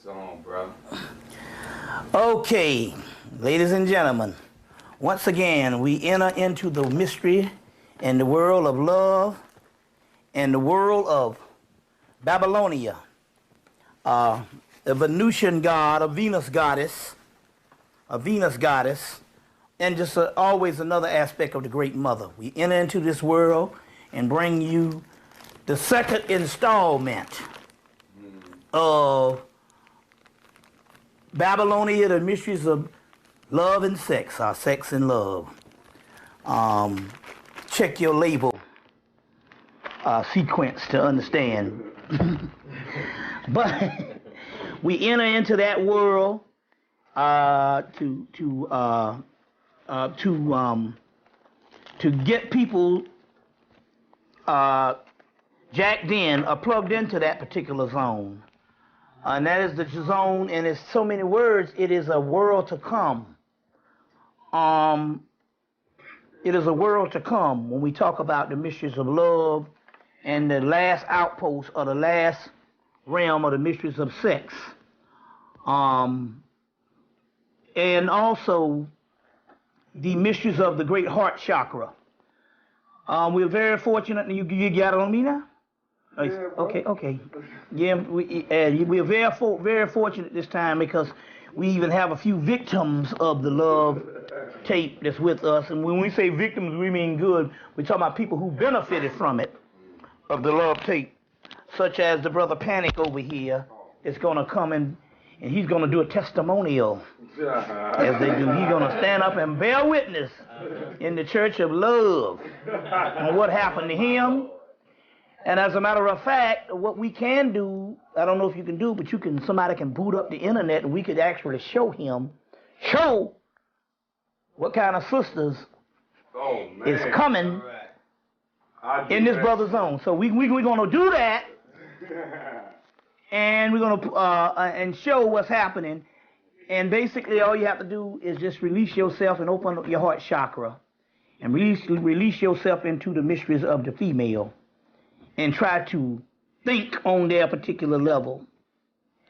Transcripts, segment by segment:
It's on, bro. Okay, ladies and gentlemen, once again we enter into the mystery and the world of love and the world of Babylonia, a Venusian god, a Venus goddess, and just always another aspect of the Great Mother. We enter into this world and bring you the second installment of Babylonia, the mysteries of love and sex, or sex and love. Check your label sequence to understand. But we enter into that world to get people jacked in or plugged into that particular zone. And that is the zone, and it's so many words, it is a world to come. It is a world to come when we talk about the mysteries of love and the last outpost or the last realm of the mysteries of sex. And also the mysteries of the great heart chakra. We're very fortunate. You got it on me now? Yeah, okay. Yeah, we're very fortunate this time because we even have a few victims of the love tape that's with us. And when we say victims, we mean good. We're talking about people who benefited from it, of the love tape, such as the brother Panic over here is going to come in and he's going to do a testimonial, as they do. He's going to stand up and bear witness in the church of love on what happened to him. And as a matter of fact, what we can do, I don't know if you can do, but somebody can boot up the internet and we could actually show what kind of sisters is coming in this brother's zone. So we're going to do that, and we're going to and show what's happening. And basically all you have to do is just release yourself and open up your heart chakra and release yourself into the mysteries of the female. And try to think on their particular level,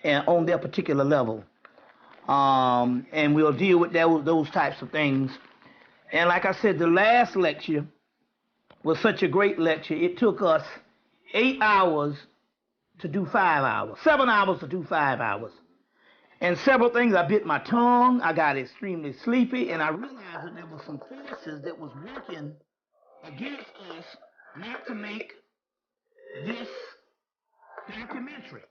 and we'll deal with those types of things. And like I said, the last lecture was such a great lecture. It took us 8 hours to do 5 hours, 7 hours to do 5 hours, and several things. I bit my tongue. I got extremely sleepy, and I realized that there were some forces that was working against us not to make this documentary.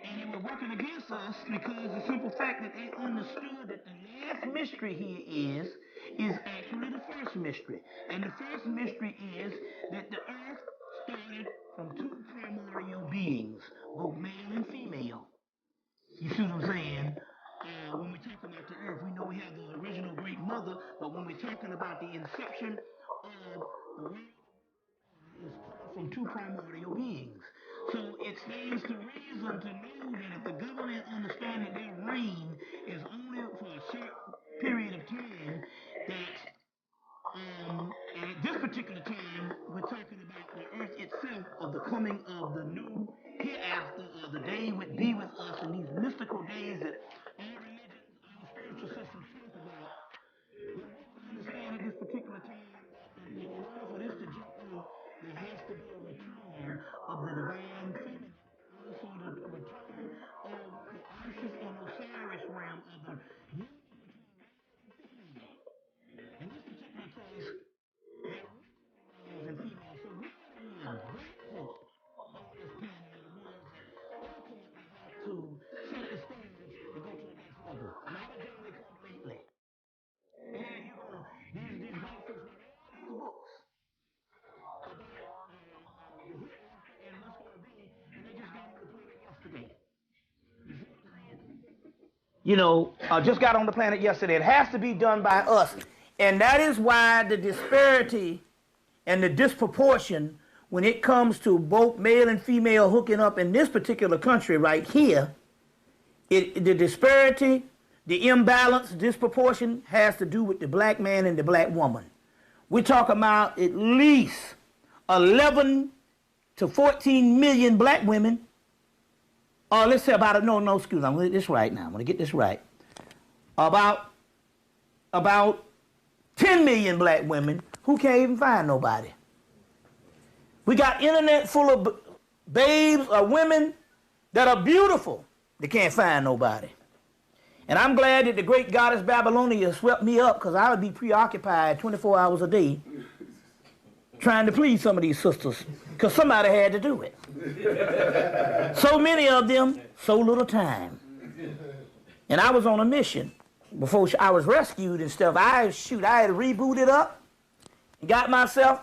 And they were working against us because the simple fact that they understood that the last mystery here is actually the first mystery. And the first mystery is that the earth started from two primordial beings, both male and female. You see what I'm saying? When we're talking about the earth, we know we have the original Great Mother, but when we're talking about the inception of the world, is from two primordial beings. So it stands to reason to know that if the government understands that their reign is only for a short period of time, that and at this particular time we're talking about the earth itself, of the coming of the new hereafter, or the day would be with us in these mystical days that all religions, all spiritual systems talk about. We understand at this particular time that in order for this to jump through, there has to be a return of the divine feminine, also the return of the Isis and Osiris realm of the union between male and female. In this particular case, there are males and females. So we are grateful on this planet ultimately have to set the stage and go to the next level. Not a day we come lately. And you're gonna these white folks wrote all these books about and what's going to be, and they just got on the planet yesterday. You know, just got on the planet yesterday. It has to be done by us. And that is why the disparity and the disproportion when it comes to both male and female hooking up in this particular country right here, the disparity, the imbalance, disproportion has to do with the black man and the black woman. We're talking about at least 11 to 14 million black women let's say about, no, excuse me, I'm going to get this right now. I'm going to get this right. About 10 million black women who can't even find nobody. We got internet full of babes or women that are beautiful. They can't find nobody. And I'm glad that the great goddess Babylonia swept me up, because I would be preoccupied 24 hours a day trying to please some of these sisters, because somebody had to do it. So many of them, so little time. And I was on a mission. Before I was rescued and stuff, I had rebooted up and got myself,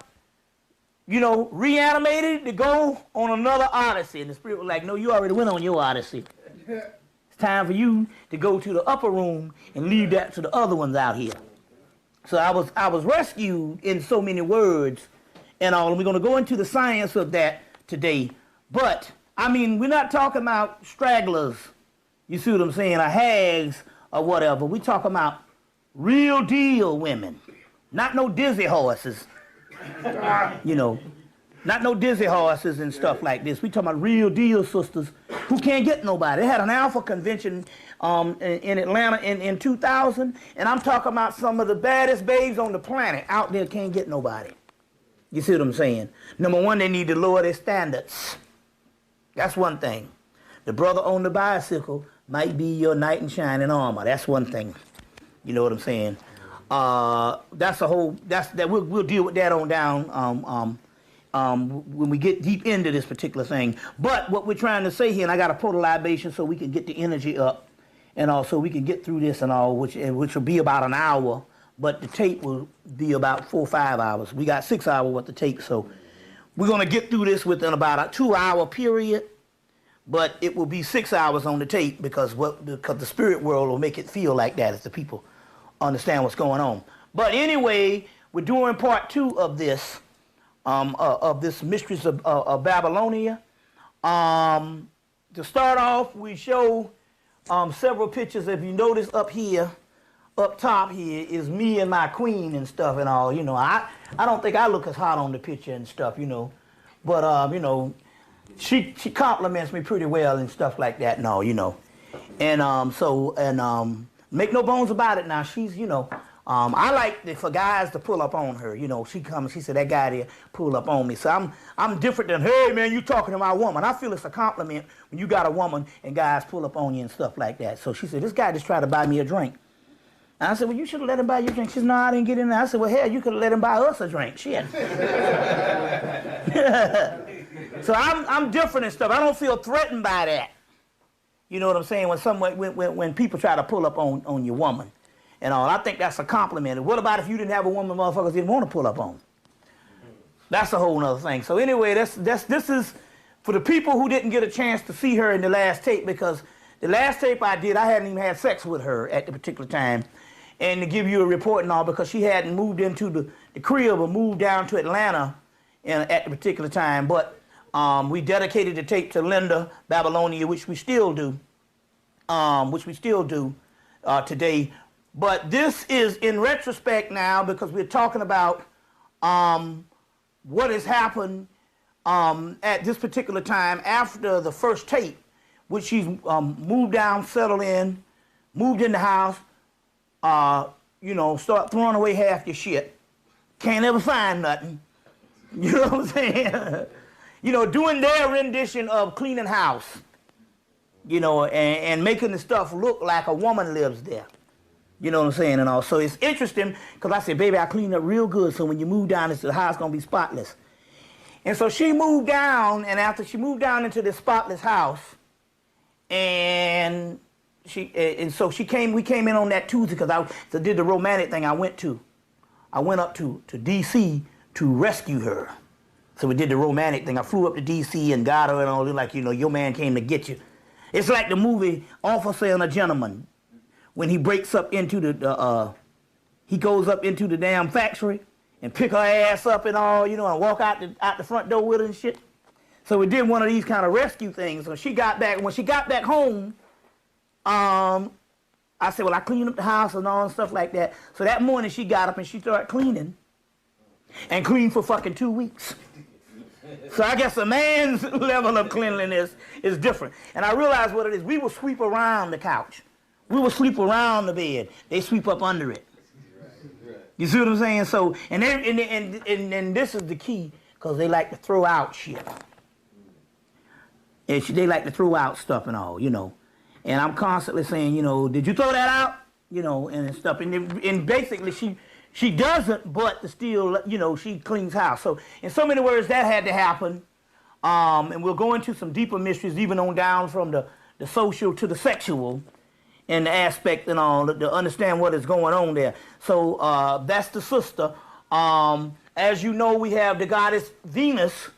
reanimated to go on another odyssey. And the spirit was like, no, you already went on your odyssey. It's time for you to go to the upper room and leave that to the other ones out here. So I was rescued in so many words and all. And we're going to go into the science of that today. But, we're not talking about stragglers, you see what I'm saying, or hags or whatever. We talking about real deal women. Not no dizzy horses. Not no dizzy horses and stuff like this. We talking about real deal sisters who can't get nobody. They had an alpha convention in Atlanta in 2000, and I'm talking about some of the baddest babes on the planet out there can't get nobody. You see what I'm saying? Number one, they need to lower their standards. That's one thing. The brother on the bicycle might be your knight in shining armor. That's one thing. You know what I'm saying? We'll deal with that on down when we get deep into this particular thing. But what we're trying to say here, and I got a proto libation so we can get the energy up, and also we can get through this and all, which will be about an hour, but the tape will be about 4 or 5 hours. We got 6 hours worth of tape, so we're going to get through this within about a 2-hour period, but it will be 6 hours on the tape because the spirit world will make it feel like that if the people understand what's going on. But anyway, we're doing part 2 of this Mysteries of Babylonia. To start off, we show several pictures. If you notice up here, up top here, is me and my queen and stuff and all. I don't think I look as hot on the picture and stuff, but she compliments me pretty well and stuff like that and all, and make no bones about it now. She's, I like for guys to pull up on her. She comes, she said, that guy there pull up on me. So I'm different than, hey, man, you talking to my woman. I feel it's a compliment when you got a woman and guys pull up on you and stuff like that. So she said, this guy just tried to buy me a drink. And I said, well, you should have let him buy you a drink. She said, no, I didn't get in there. I said, well, hell, you could have let him buy us a drink. Shit. So I'm different and stuff. I don't feel threatened by that. You know what I'm saying? When people try to pull up on your woman and all, I think that's a compliment. And what about if you didn't have a woman motherfuckers didn't want to pull up on? That's a whole nother thing. So anyway, this is for the people who didn't get a chance to see her in the last tape, because the last tape I did, I hadn't even had sex with her at the particular time. And to give you a report and all, because she hadn't moved into the crib or moved down to Atlanta at the particular time. But we dedicated the tape to Linda Babylonia, which we still do today. But this is in retrospect now, because we're talking about what has happened at this particular time after the first tape, which she's moved down, settled in, moved in the house, start throwing away half your shit. Can't ever find nothing. You know what I'm saying? Doing their rendition of cleaning house, and making the stuff look like a woman lives there. You know what I'm saying? And all. So it's interesting, because I said, baby, I cleaned up real good, so when you move down, the house going to be spotless. And so she moved down, and after she moved down into this spotless house, and so we came in on that Tuesday, because I did the romantic thing. I went up to D.C. to rescue her. So we did the romantic thing. I flew up to D.C. and got her and all, like, your man came to get you. It's like the movie Officer and a Gentleman, when he breaks up into he goes up into the damn factory and pick her ass up and all, and walk out the front door with her and shit. So we did one of these kind of rescue things. So she got back, when she got back home, I said, well, I cleaned up the house and all and stuff like that. So that morning she got up and she started cleaning, and cleaned for fucking 2 weeks. So I guess a man's level of cleanliness is different. And I realized what it is. We will sweep around the couch. We will sweep around the bed. They sweep up under it. You see what I'm saying? So, and this is the key, because they like to throw out shit. And they like to throw out stuff and all, you know. And I'm constantly saying, you know, did you throw that out? You know, and stuff. And basically she doesn't, but still, you know, she cleans house. So in so many words, that had to happen. And we'll go into some deeper mysteries, even on down from the social to the sexual, and the aspect and all, to understand what is going on there. So that's the sister. As you know, we have the goddess Venus,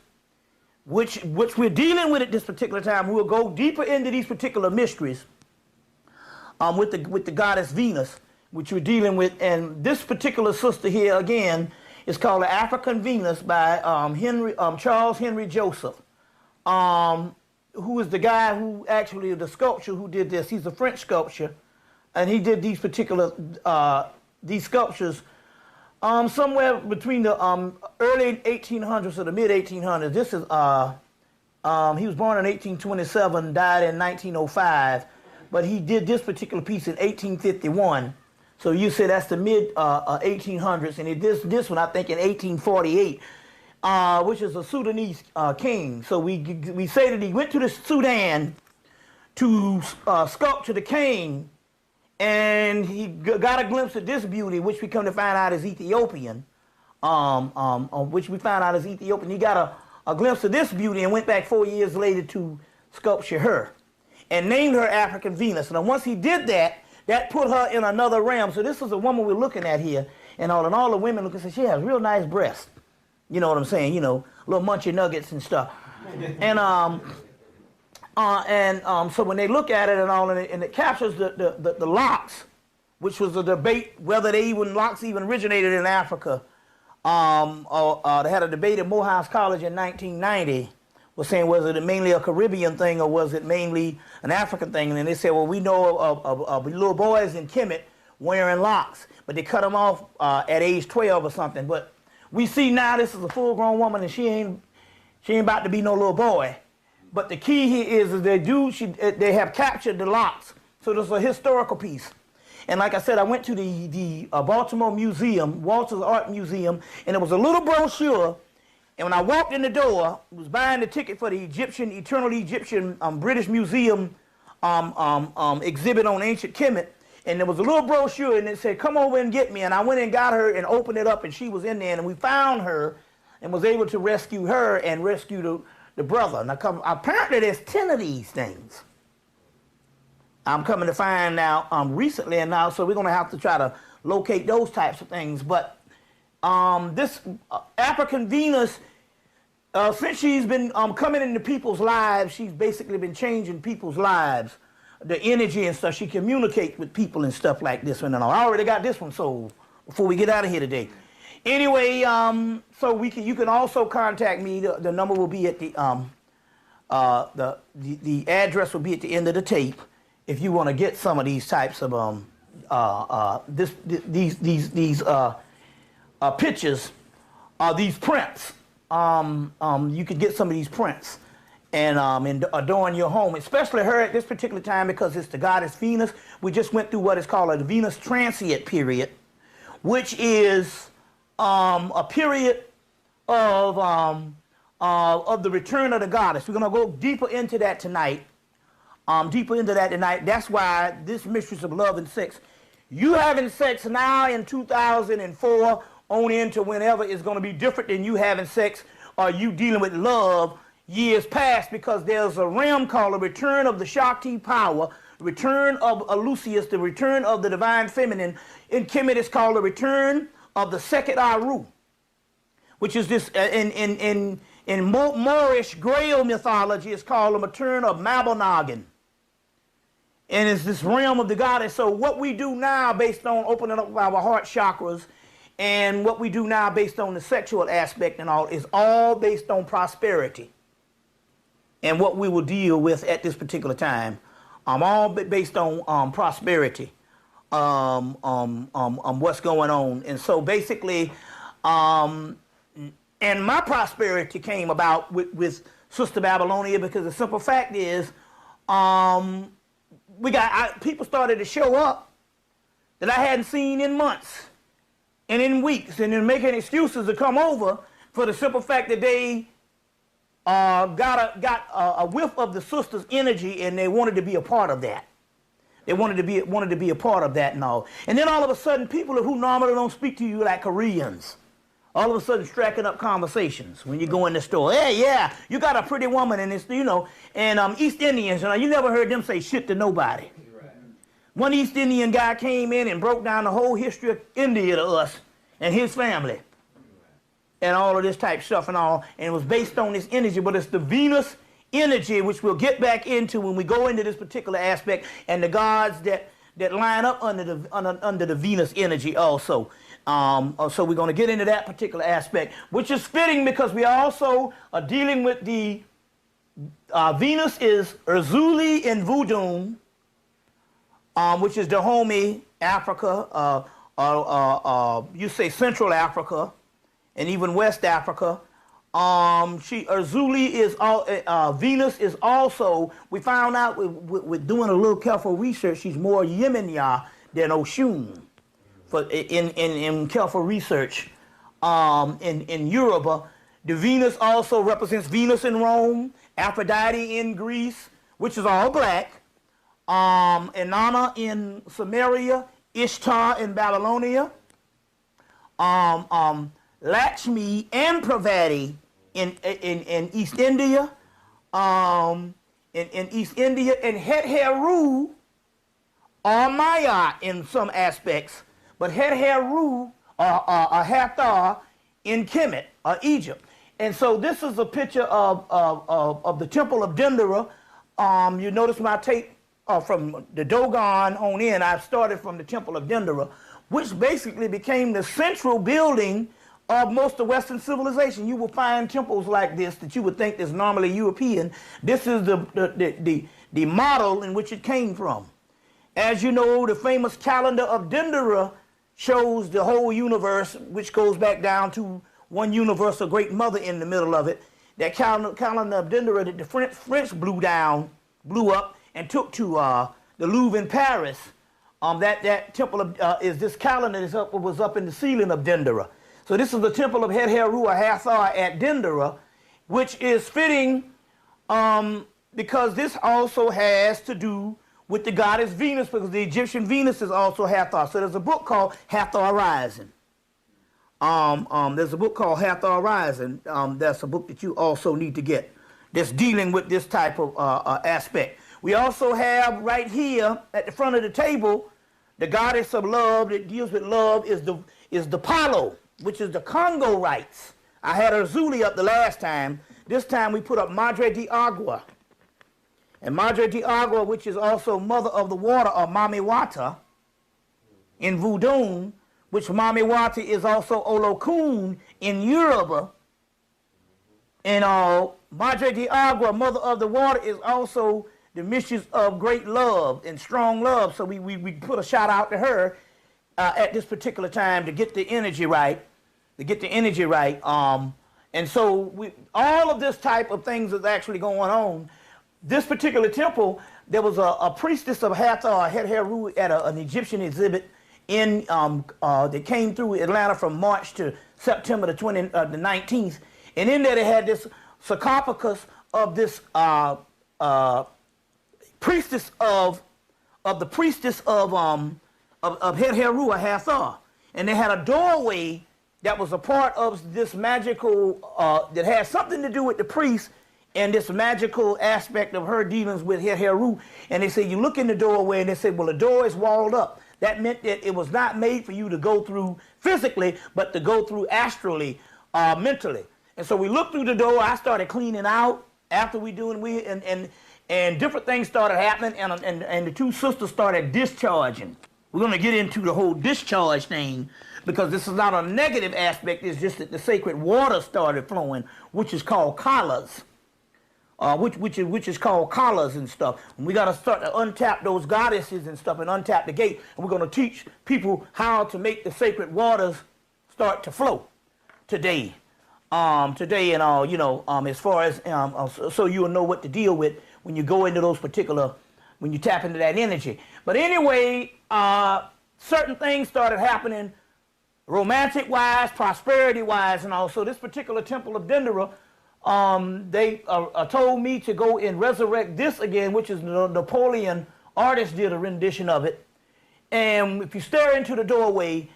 which we're dealing with at this particular time. We'll go deeper into these particular mysteries with the goddess Venus, which we're dealing with. And this particular sister here, again, is called the African Venus by Charles Henry Joseph, who is the guy who actually, the sculpture who did this. He's a French sculptor, and he did these particular, these sculptures somewhere between the early 1800s to the mid 1800s. This is, he was born in 1827, died in 1905, but he did this particular piece in 1851. So you say that's the mid 1800s, and he did this one, I think, in 1848. Which is a Sudanese king. So we say that he went to the Sudan to sculpture the king, and he got a glimpse of this beauty, which we come to find out is Ethiopian. Which we found out is Ethiopian. He got a glimpse of this beauty and went back 4 years later to sculpture her, and named her African Venus. And once he did that, that put her in another realm. So this is a woman we're looking at here, and all the women look and say she has real nice breasts. You know what I'm saying? You know, little munchy nuggets and stuff. And so when they look at it and all, and it captures the locks, which was a debate whether locks even originated in Africa. They had a debate at Morehouse College in 1990, was saying, was it mainly a Caribbean thing or was it mainly an African thing? And then they said, well, we know of little boys in Hemmitt wearing locks, but they cut them off at age 12 or something. But we see now this is a full-grown woman, and she ain't about to be no little boy. But the key here is they have captured the locks. So this is a historical piece. And like I said, I went to the Baltimore Museum, Walter's Art Museum, and there was a little brochure. And when I walked in the door, I was buying the ticket for the Eternal Egyptian British Museum exhibit on ancient Kemet. And there was a little brochure, and it said, come over and get me. And I went and got her and opened it up, and she was in there. And we found her and was able to rescue her and rescue the brother. Now, apparently there's 10 of these things. I'm coming to find out recently, and now, so we're going to have to try to locate those types of things. But this African Venus, since she's been coming into people's lives, she's basically been changing people's lives. The energy and stuff, she communicates with people and stuff like this one and all. I already got this one sold before we get out of here today. Anyway, so you can also contact me. The number will be at the address will be at the end of the tape if you want to get some of these types of these pictures, these prints. You can get some of these prints and adorn your home, especially her at this particular time, because it's the goddess Venus. We just went through what is called a Venus transient period, which is a period of the return of the goddess. We're going to go deeper into that tonight. That's why this Mysteries of Love and Sex. You having sex now in 2004 on into whenever is going to be different than you having sex or you dealing with love years past, because there's a realm called the return of the Shakti power, the return of Lucius, the return of the divine feminine. In Kemet, it's called the return of the Sekhet Aru, which is this, in Moorish Grail mythology, it's called the return of Mabinogion. And it's this realm of the goddess. So what we do now based on opening up our heart chakras and what we do now based on the sexual aspect and all is all based on prosperity and what we will deal with at this particular time. All based on prosperity, what's going on. And so basically, And my prosperity came about with Sister Babylonia, because the simple fact is, people started to show up that I hadn't seen in months and in weeks, and then making excuses to come over for the simple fact that they got a whiff of the sister's energy, and they wanted to be a part of that. They wanted to be a part of that and all. And then all of a sudden, people who normally don't speak to you like Koreans, all of a sudden striking up conversations when you go in the store. Hey, yeah, you got a pretty woman, and it's, you know, and East Indians, you never heard them say shit to nobody. Right. One East Indian guy came in and broke down the whole history of India to us and his family. And all of this type stuff and all, and it was based on this energy, but it's the Venus energy, which we'll get back into when we go into this particular aspect, and the gods that line up under the Venus energy also. So we're going to get into that particular aspect, which is fitting because we also are dealing with the Venus is Erzuli in Voodoo, which is Dahomey, Africa, you say Central Africa, and even West Africa. Erzuli is Venus is also, we found out with doing a little careful research, she's more Yemenia than Oshun. In careful research, in Yoruba, the Venus also represents Venus in Rome, Aphrodite in Greece, which is all black, Inanna in Samaria, Ishtar in Babylonia, Lakshmi and Pravati in East India, in East India, and Het Heru or Maya in some aspects, but Het Heru or Hathor in Kemet or Egypt. And so this is a picture of the Temple of Dendera. You notice my tape from the Dogon on in. I started from the Temple of Dendera, which basically became the central building of most of Western civilization. You will find temples like this that you would think is normally European. This is the model in which it came from. As you know, the famous calendar of Dendera shows the whole universe, which goes back down to one universal great mother in the middle of it. That calendar of Dendera that the French blew up and took to the Louvre in Paris. That temple is this calendar was up in the ceiling of Dendera. So this is the temple of Het Heru or Hathor at Dendera, which is fitting because this also has to do with the goddess Venus, because the Egyptian Venus is also Hathor. So there's a book called Hathor Rising. There's a book called Hathor Rising. That's a book that you also need to get that's dealing with this type of aspect. We also have right here at the front of the table, the goddess of love that deals with love is the Palo, which is the Congo rites. I had Erzuli up the last time. This time we put up Madre de Agua. And Madre de Agua, which is also mother of the water, or Mami Wata in Voodoo, which Mami Wata is also Olokun in Yoruba. And Madre de Agua, mother of the water, is also the mistress of great love and strong love. So we put a shout out to her at this particular time to get the energy right. And so all of this type of things is actually going on. This particular temple, there was a priestess of Hathor, Het Heru, at an Egyptian exhibit that came through Atlanta from March to September the 19th. And in there they had this sarcophagus of this priestess of Het Heru or Hathor. And they had a doorway that was a part of this magical, that had something to do with the priest and this magical aspect of her dealings with Het Heru. And they say, you look in the doorway, and they say, well, the door is walled up. That meant that it was not made for you to go through physically, but to go through astrally, mentally. And so we looked through the door. I started cleaning out after and different things started happening, and the two sisters started discharging. We're going to get into the whole discharge thing, because this is not a negative aspect. It's just that the sacred water started flowing, which is called kalas, which is called kalas and stuff. And we got to start to untap those goddesses and stuff and untap the gate. And we're going to teach people how to make the sacred waters start to flow today. today and all, as far as so you'll know what to deal with when you go into those particular, when you tap into that energy. But anyway, certain things started happening romantic-wise, prosperity-wise, and all. So this particular temple of Dendera, they told me to go and resurrect this again, which is the Napoleon artist did a rendition of it. And if you stare into the doorway,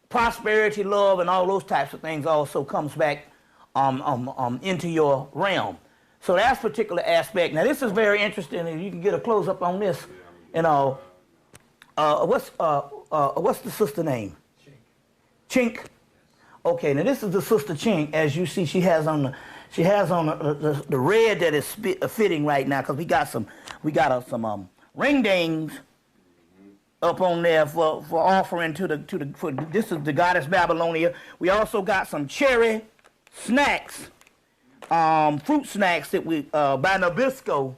prosperity, love, and all those types of things also comes back into your realm. So that's particular aspect. Now this is very interesting, and you can get a close up on this. What's the sister name? Chink. Okay, now this is the sister Chink. As you see, she has on the red that is fitting right now, because we got some ring dings up on there for offering to this is the goddess Babylonia. We also got some cherry snacks, fruit snacks that we by Nabisco.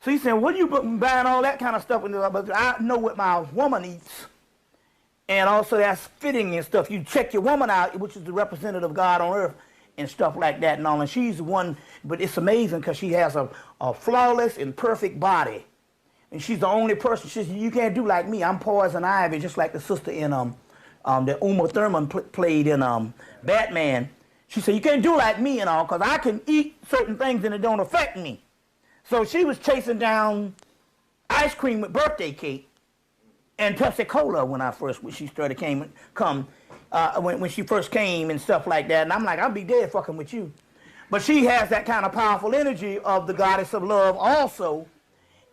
So he said, what are you buying all that kind of stuff? But I know what my woman eats. And also that's fitting and stuff. You check your woman out, which is the representative of God on earth and stuff like that and all. And she's the one, but it's amazing because she has a flawless and perfect body. And she's the only person. She said, you can't do like me. I'm poison ivy, just like the sister in that Uma Thurman played in Batman. She said, you can't do like me and all, because I can eat certain things and it don't affect me. So she was chasing down ice cream with birthday cake and Pepsi Cola when she started when she first came and stuff like that. And I'm like, I'll be dead fucking with you. But she has that kind of powerful energy of the goddess of love also.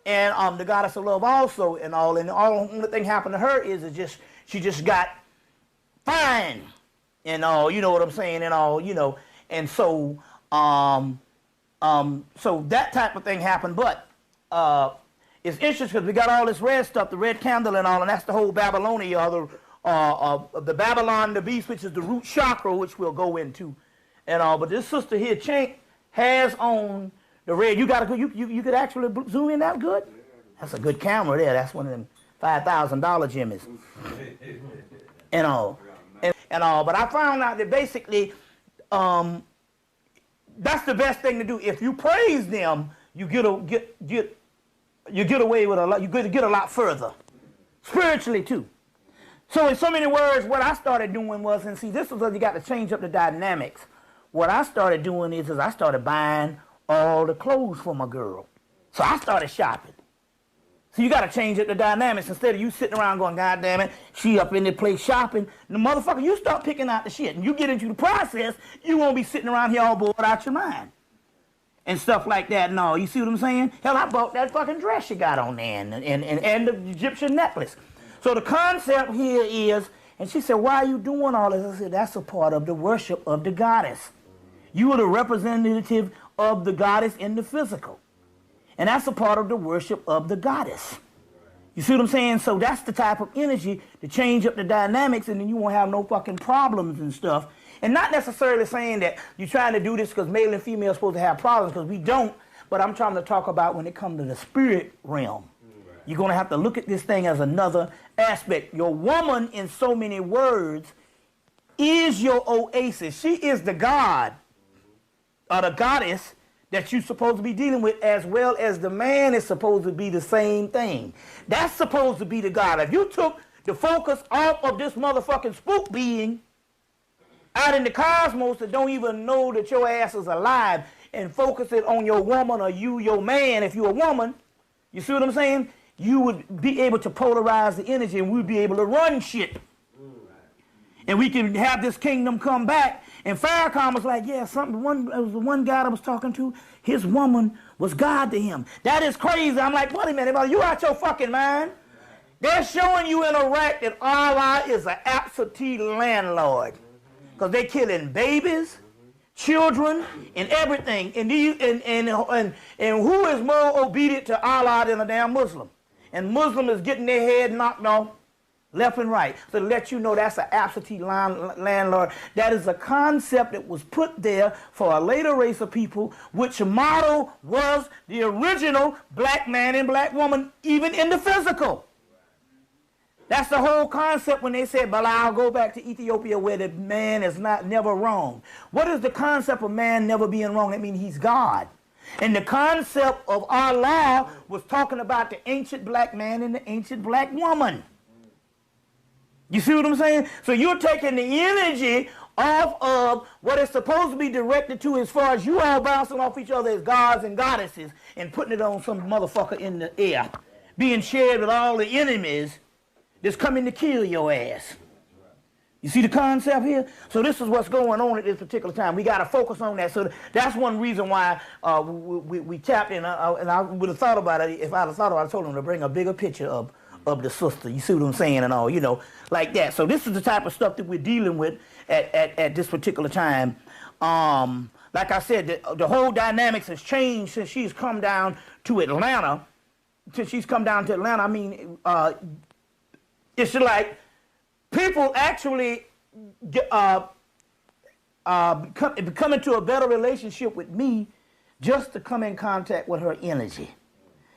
And the goddess of love also and all. And all the only thing happened to her is she just got fine and all, you know what I'm saying, and all, And so so that type of thing happened. But it's interesting because we got all this red stuff, the red candle and all, and that's the whole Babylonia, the Babylon, the beast, which is the root chakra, which we'll go into and all. But this sister here, Chink, has on the red. You you could actually zoom in that good? That's a good camera there. That's one of them $5,000 jimmies. And all. And all. But I found out that basically that's the best thing to do. If you praise them, you get away with a lot. You get a lot further, spiritually too. So in so many words, what I started doing was, and see, this is where you got to change up the dynamics. What I started doing is I started buying all the clothes for my girl. So I started shopping. So you got to change up the dynamics. Instead of you sitting around going, God damn it, she up in the place shopping. The motherfucker, you start picking out the shit. And you get into the process, you won't be sitting around here all bored out your mind. And stuff like that and all. You see what I'm saying? Hell, I bought that fucking dress she got on there and the Egyptian necklace. So the concept here is, and she said, why are you doing all this? I said, that's a part of the worship of the goddess. You are the representative of the goddess in the physical. And that's a part of the worship of the goddess. You see what I'm saying? So that's the type of energy to change up the dynamics, and then you won't have no fucking problems and stuff. And not necessarily saying that you're trying to do this because male and female are supposed to have problems, because we don't. But I'm trying to talk about when it comes to the spirit realm. You're going to have to look at this thing as another aspect. Your woman, in so many words, is your oasis. She is the god or the goddess that you're supposed to be dealing with, as well as the man is supposed to be the same thing. That's supposed to be the god. If you took the focus off of this motherfucking spook being out in the cosmos that don't even know that your ass is alive, and focus it on your woman or your man, if you're a woman, you see what I'm saying? You would be able to polarize the energy, and we'd be able to run shit. And we can have this kingdom come back. And Farrakhan was like, yeah, the one guy I was talking to, his woman was God to him. That is crazy. I'm like, wait a minute, you out your fucking mind? They're showing you in Iraq that Allah is an absentee landlord. Because they're killing babies, children, and everything. And who is more obedient to Allah than a damn Muslim? And Muslim is getting their head knocked off left and right. So to let you know that's an absentee landlord. That is a concept that was put there for a later race of people, which model was the original black man and black woman, even in the physical. That's the whole concept when they said, but I'll go back to Ethiopia where the man is never wrong. What is the concept of man never being wrong? That means he's God. And the concept of our law was talking about the ancient black man and the ancient black woman. You see what I'm saying? So you're taking the energy off of what it's supposed to be directed to as far as you all bouncing off each other as gods and goddesses and putting it on some motherfucker in the air, being shared with all the enemies that's coming to kill your ass. You see the concept here? So this is what's going on at this particular time. We got to focus on that. So that's one reason why we tapped in. And I would have thought about it. If I'd have thought about it, I told them to bring a bigger picture of the sister. You see what I'm saying and all, you know, like that. So this is the type of stuff that we're dealing with at this particular time. Like I said, the whole dynamics has changed since she's come down to Atlanta. I mean, it's like people actually come into a better relationship with me just to come in contact with her energy.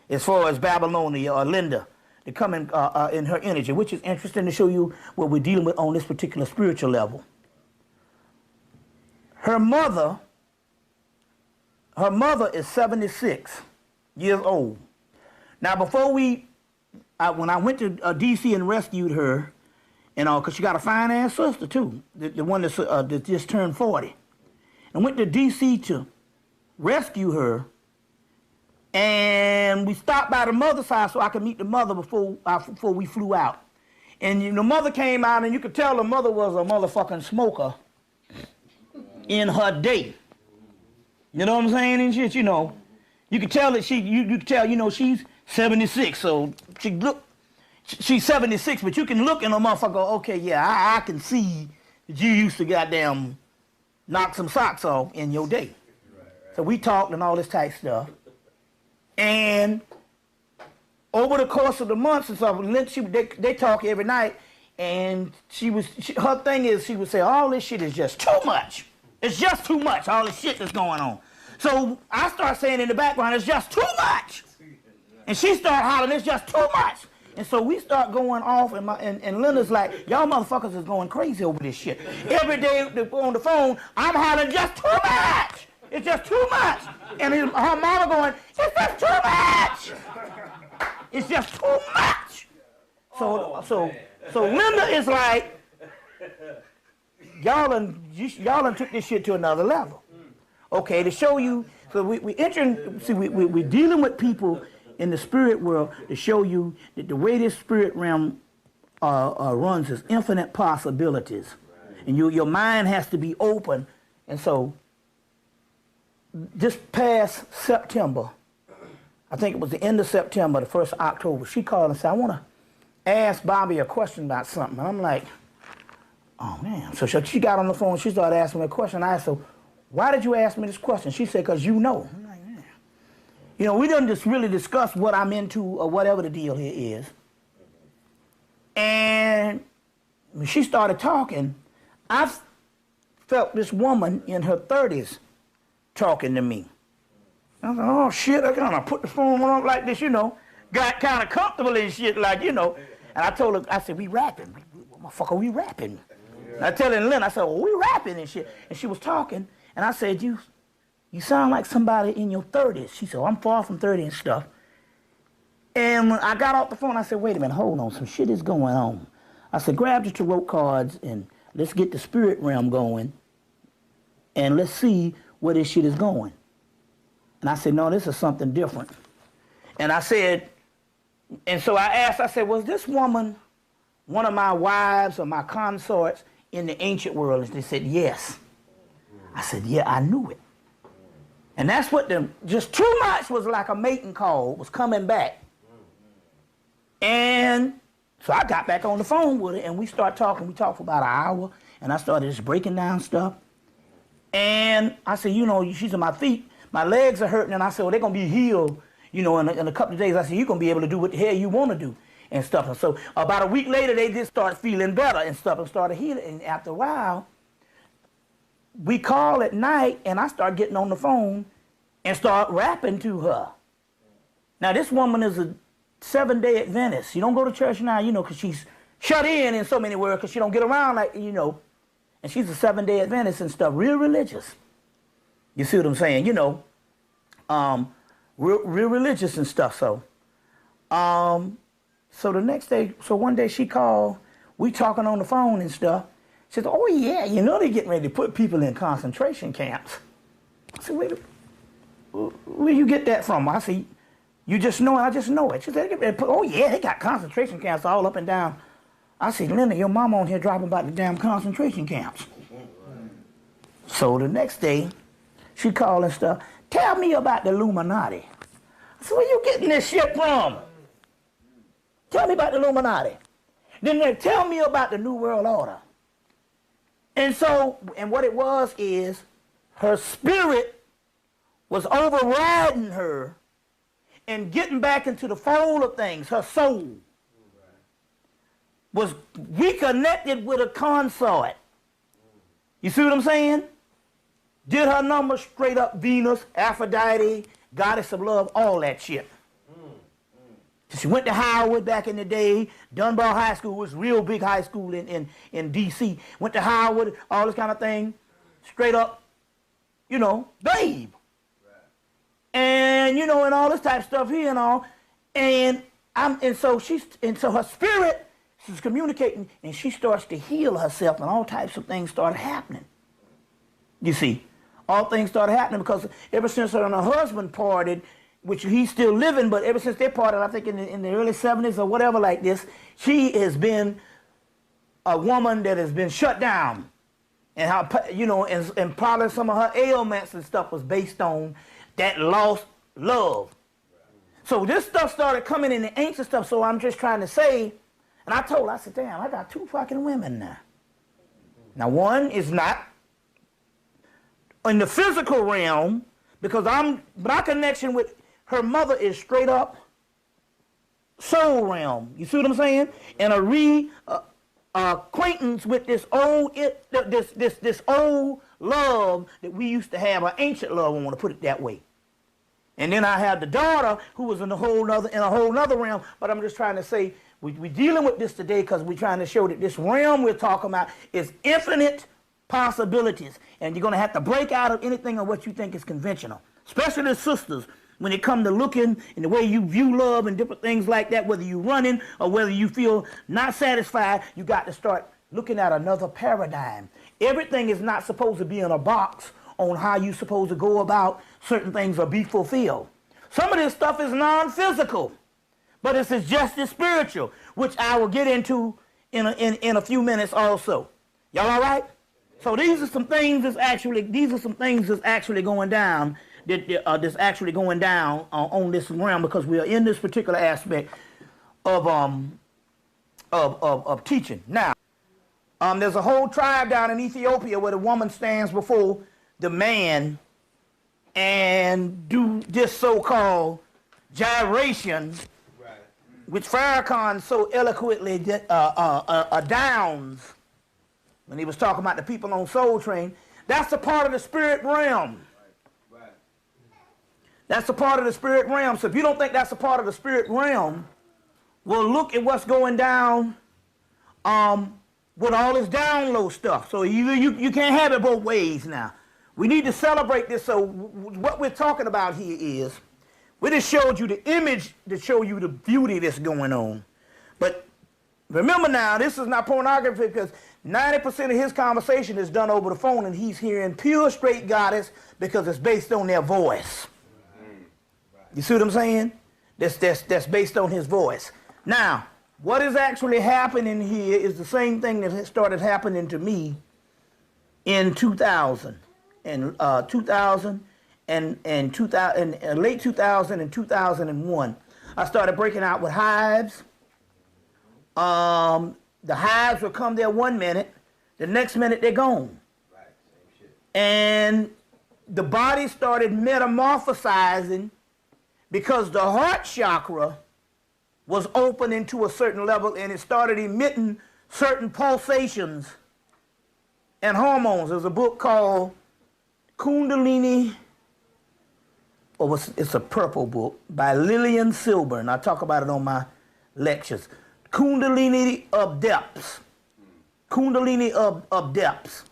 As far as Babylonia or Linda, to come in her energy, which is interesting to show you what we're dealing with on this particular spiritual level. Her mother is 76 years old. Now, before when I went to D.C. and rescued her, you know, because she got a fine-ass sister, too, the one that just turned 40. I went to D.C. to rescue her, and we stopped by the mother's house so I could meet the mother before we flew out. And the mother came out, and you could tell the mother was a motherfucking smoker in her day. You know what I'm saying and shit, you know. You could tell that you could tell, you know, she's 76, so she's 76, but you can look in a motherfucker, okay, yeah, I can see that you used to goddamn knock some socks off in your day. Right. So we talked and all this type stuff. And over the course of the months and stuff, they talk every night, and her thing is she would say, all this shit is just too much. It's just too much, all this shit that's going on. So I start saying in the background, it's just too much. And she started hollering, it's just too much. And so we start going off, and Linda's like, y'all motherfuckers is going crazy over this shit. Every day on the phone, I'm hollering, just too much. It's just too much. And her mama going, it's just too much. It's just too much. So Linda is like, y'all done took this shit to another level. Okay, to show you, so we're dealing with people in the spirit world to show you that the way this spirit realm runs is infinite possibilities. And your mind has to be open. And so this past September, I think it was the end of September, the 1st of October, she called and said, I want to ask Bobby a question about something. And I'm like, oh man. So she got on the phone, she started asking me a question. I asked her, why did you ask me this question? She said, because you know. I'm like, man. You know, we didn't just really discuss what I'm into or whatever the deal here is. And when she started talking, I felt this woman in her 30s talking to me. I was like, oh shit, I kind of put the phone on like this, you know, got kind of comfortable and shit, like, you know. And I told her, I said, we rapping. Motherfucker, we rapping. And I tell her, Lynn, I said, well, we rapping and shit. And she was talking, and I said, you sound like somebody in your 30s. She said, oh, I'm far from 30 and stuff. And when I got off the phone, I said, wait a minute, hold on, some shit is going on. I said, grab the tarot cards and let's get the spirit realm going, and let's see where this shit is going. And I said, no, this is something different. And I said, and so I asked, I said, was this woman one of my wives or my consorts in the ancient world? And they said, yes. I said, yeah, I knew it. And that's what just too much was like a mating call, was coming back. And so I got back on the phone with her, and we started talking. We talked for about an hour, and I started just breaking down stuff. And I said, you know, she's on my feet. My legs are hurting, and I said, well, they're going to be healed, you know, in a couple of days. I said, you're going to be able to do what the hell you want to do and stuff. And so about a week later, they just started feeling better and stuff and started healing. And after a while, we call at night, and I start getting on the phone and start rapping to her. Now, this woman is a 7-day Adventist. She don't go to church now, you know, because she's shut in so many words because she don't get around like, you know. And she's a 7-day Adventist and stuff, real religious. You see what I'm saying? You know, real religious and stuff. So the next day, so one day she called, we talking on the phone and stuff. She said, oh yeah, you know they're getting ready to put people in concentration camps. I said, wait, where you get that from? I said, you just know it, I just know it. She said, oh yeah, they got concentration camps all up and down. I said, Linda, your mama on here dropping about the damn concentration camps. So the next day, she called and stuff, tell me about the Illuminati. I said, where you getting this shit from? Tell me about the Illuminati. Then they tell me about the New World Order. And so, and what it was is, her spirit was overriding her and getting back into the fold of things. Her soul was reconnected with a consort. You see what I'm saying? Did her number straight up Venus, Aphrodite, goddess of love, all that shit. She went to Howard back in the day. Dunbar High School was real big high school in D.C. Went to Howard, all this kind of thing. Straight up, you know, babe. And, you know, and all this type of stuff here and all. And so her spirit, she's communicating, and she starts to heal herself, and all types of things started happening. You see, all things started happening because ever since her and her husband parted, which he's still living, but ever since they parted, I think in the early 70s or whatever like this, she has been a woman that has been shut down. And how, you know, and probably some of her ailments and stuff was based on that lost love. So this stuff started coming in the ancient stuff, so I'm just trying to say, and I said, damn, I got 2 fucking women now. Now one is not in the physical realm, because my connection with her mother is straight up soul realm. You see what I'm saying? And a acquaintance with this old love that we used to have, an ancient love, I want to put it that way. And then I have the daughter who was in a whole nother realm. But I'm just trying to say we're dealing with this today because we're trying to show that this realm we're talking about is infinite possibilities, and you're going to have to break out of anything of what you think is conventional, especially the sisters. When it comes to looking and the way you view love and different things like that, whether you're running or whether you feel not satisfied, you got to start looking at another paradigm. Everything is not supposed to be in a box on how you're supposed to go about certain things or be fulfilled. Some of this stuff is non-physical, but it's just as spiritual, which I will get into in a few minutes also. Y'all all right? So these are some things that's actually going down. That's actually going down on this realm because we are in this particular aspect of teaching. Now, there's a whole tribe down in Ethiopia where the woman stands before the man and do this so-called gyration, right, which Farrakhan so eloquently downs when he was talking about the people on Soul Train. That's a part of the spirit realm. That's a part of the spirit realm. So if you don't think that's a part of the spirit realm, well, look at what's going down with all this download stuff. So you can't have it both ways now. We need to celebrate this. So what we're talking about here is, we just showed you the image to show you the beauty that's going on. But remember now, this is not pornography because 90% of his conversation is done over the phone and he's hearing pure straight goddess because it's based on their voice. You see what I'm saying? That's based on his voice. Now, what is actually happening here is the same thing that started happening to me in 2000 and late 2000 and 2001. I started breaking out with hives. The hives would come there 1 minute, the next minute they're gone. Right, same shit. And the body started metamorphosizing because the heart chakra was opening to a certain level and it started emitting certain pulsations and hormones. There's a book called Kundalini, it's a purple book by Lillian Silber, and I talk about it on my lectures. Kundalini of Depths. Kundalini of Depths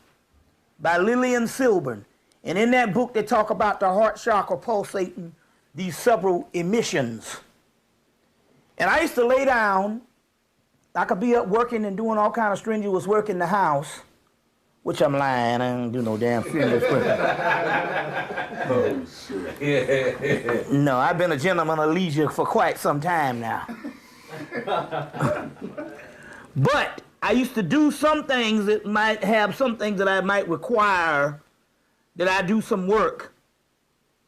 by Lillian Silburn. And in that book, they talk about the heart chakra pulsating these several emissions. And I used to lay down. I could be up working and doing all kind of strenuous work in the house, which I'm lying. I don't do no damn strenuous work. Oh, shit. No, I've been a gentleman of leisure for quite some time now. But I used to do some things that might have some things that I might require that I do some work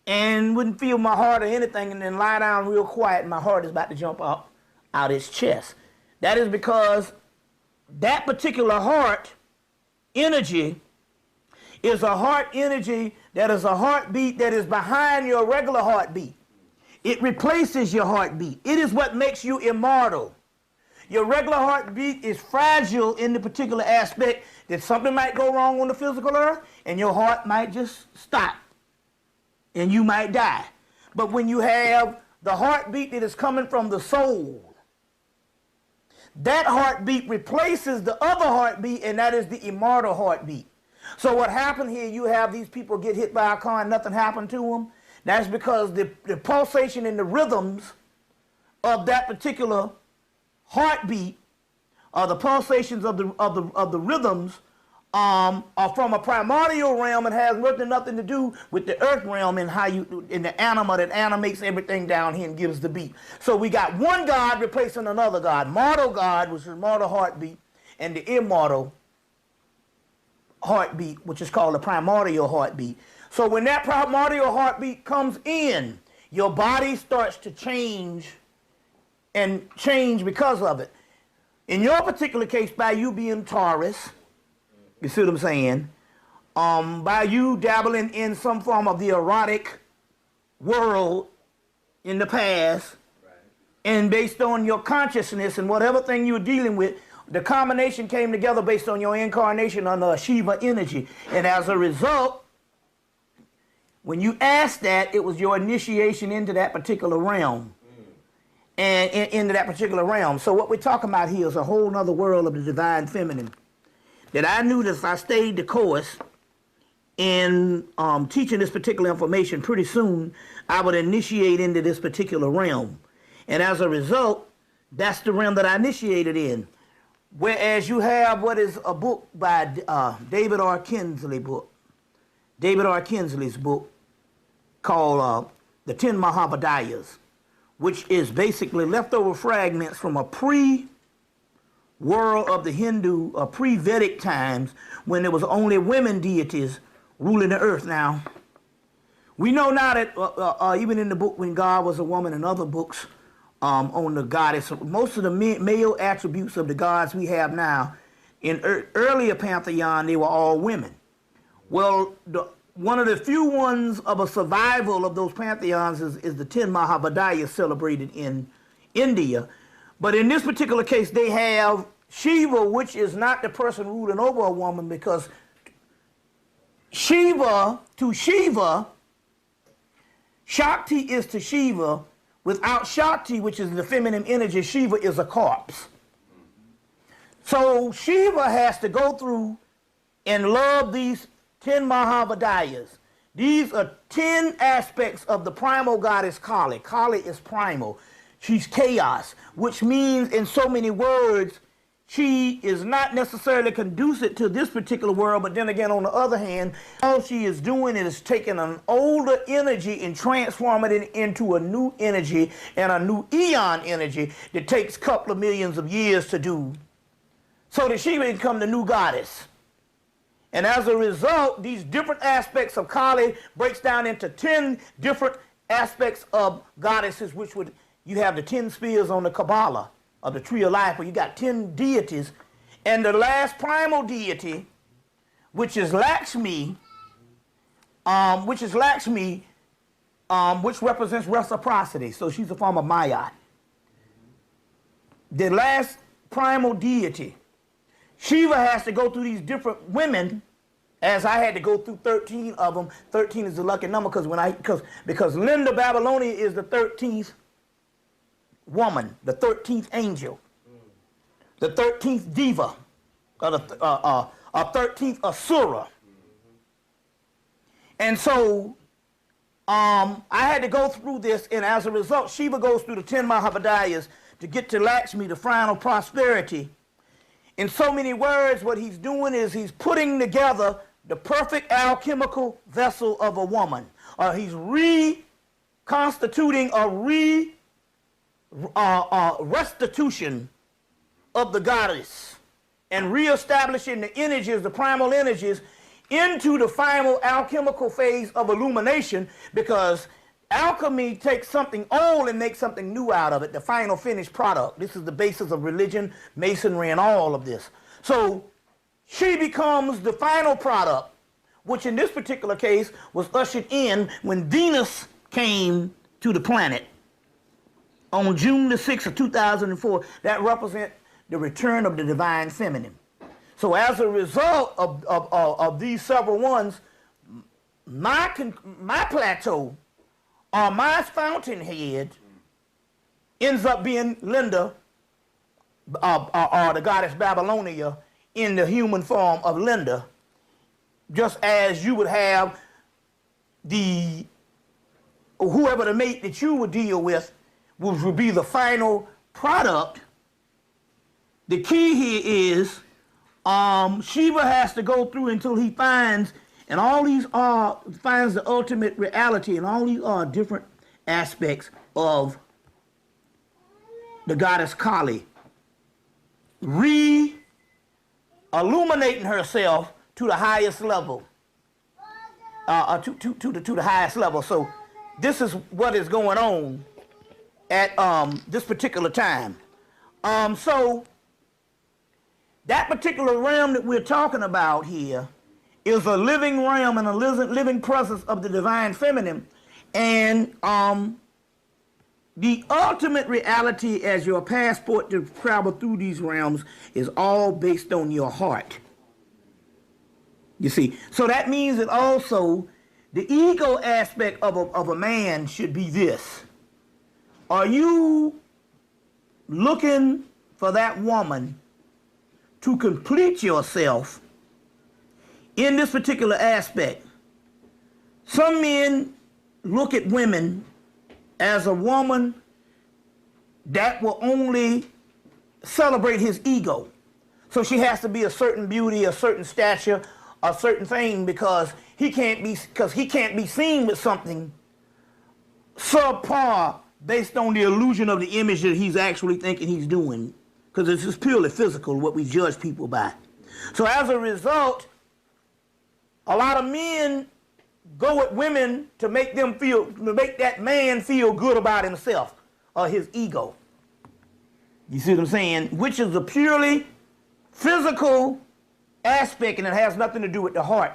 and wouldn't feel my heart or anything, and then lie down real quiet and my heart is about to jump out its chest. That is because that particular heart energy is a heart energy that is a heartbeat that is behind your regular heartbeat. It replaces your heartbeat. It is what makes you immortal. Your regular heartbeat is fragile in the particular aspect that something might go wrong on the physical earth and your heart might just stop and you might die. But when you have the heartbeat that is coming from the soul, that heartbeat replaces the other heartbeat, and that is the immortal heartbeat. So what happened here, you have these people get hit by a car and nothing happened to them. That's because the pulsation and the rhythms of that particular heartbeat, or the pulsations of the rhythms, are from a primordial realm and has nothing to do with the earth realm and how you, in the anima that animates everything down here and gives the beat. So we got one God replacing another God. Mortal God, which is mortal heartbeat, and the immortal heartbeat, which is called the primordial heartbeat. So when that primordial heartbeat comes in, your body starts to change and change because of it. In your particular case, by you being Taurus, you see what I'm saying? By you dabbling in some form of the erotic world in the past, right, and based on your consciousness and whatever thing you were dealing with, the combination came together based on your incarnation under Shiva energy. And as a result, when you asked that, it was your initiation into that particular realm. And into that particular realm. So what we're talking about here is a whole nother world of the divine feminine that I knew that if I stayed the course in teaching this particular information, pretty soon I would initiate into this particular realm. And as a result, that's the realm that I initiated in. Whereas you have what is a book by David R. Kinsley's book called The 10 Mahabodhiyas, which is basically leftover fragments from a pre-world of the Hindu, pre-Vedic times when there was only women deities ruling the earth. Now, we know now that even in the book When God Was a Woman and other books on the goddess, most of the male attributes of the gods we have now, in earlier pantheon, they were all women. Well, one of the few ones of a survival of those pantheons is the 10 Mahabodhiyas celebrated in India. But in this particular case, they have Shiva, which is not the person ruling over a woman, because Shiva to Shiva, Shakti is to Shiva. Without Shakti, which is the feminine energy, Shiva is a corpse. So Shiva has to go through and love these 10 Mahabodhiyas. These are 10 aspects of the primal goddess Kali. Kali is primal. She's chaos, which means in so many words, she is not necessarily conducive to this particular world, but then again, on the other hand, all she is doing is taking an older energy and transforming it into a new energy and a new eon energy that takes a couple of millions of years to do, so that she may become the new goddess. And as a result, these different aspects of Kali breaks down into 10 different aspects of goddesses, which would, you have the 10 spears on the Kabbalah of the Tree of Life, where you got 10 deities. And the last primal deity, which is Lakshmi, which represents reciprocity. So she's a form of Maya. The last primal deity, Shiva has to go through these different women, as I had to go through 13 of them. 13 is the lucky number because Linda Babylonia is the 13th woman, the 13th angel. the 13th diva, or the 13th asura. And so I had to go through this, and as a result, Shiva goes through the 10 Mahabodhiyas to get to Lakshmi, the final prosperity. In so many words, what he's doing is he's putting together the perfect alchemical vessel of a woman. He's reconstituting a restitution of the goddess and reestablishing the energies, the primal energies, into the final alchemical phase of illumination, because alchemy takes something old and makes something new out of it, the final finished product. This is the basis of religion, masonry, and all of this. So she becomes the final product, which in this particular case was ushered in when Venus came to the planet on June the 6th of 2004. That represents the return of the divine feminine. So as a result of these several ones, my plateau, or my fountainhead, ends up being Linda, or the goddess Babylonia, in the human form of Linda, just as you would have whoever the mate that you would deal with would be the final product. The key here is Shiva has to go through until he finds, and all these finds the ultimate reality, and all these are different aspects of the goddess Kali, illuminating herself to the highest level, to the highest level. So this is what is going on at this particular time. So that particular realm that we're talking about here is a living realm and a living presence of the divine feminine. And the ultimate reality as your passport to travel through these realms is all based on your heart. You see, so that means that also the ego aspect of a man should be this. Are you looking for that woman to complete yourself in this particular aspect? Some men look at women as a woman that will only celebrate his ego. So she has to be a certain beauty, a certain stature, a certain thing, because he can't be seen with something subpar based on the illusion of the image that he's actually thinking he's doing. Because it's just purely physical, what we judge people by. So as a result, a lot of men go at women to make that man feel good about himself or his ego. You see what I'm saying? Which is a purely physical aspect, and it has nothing to do with the heart.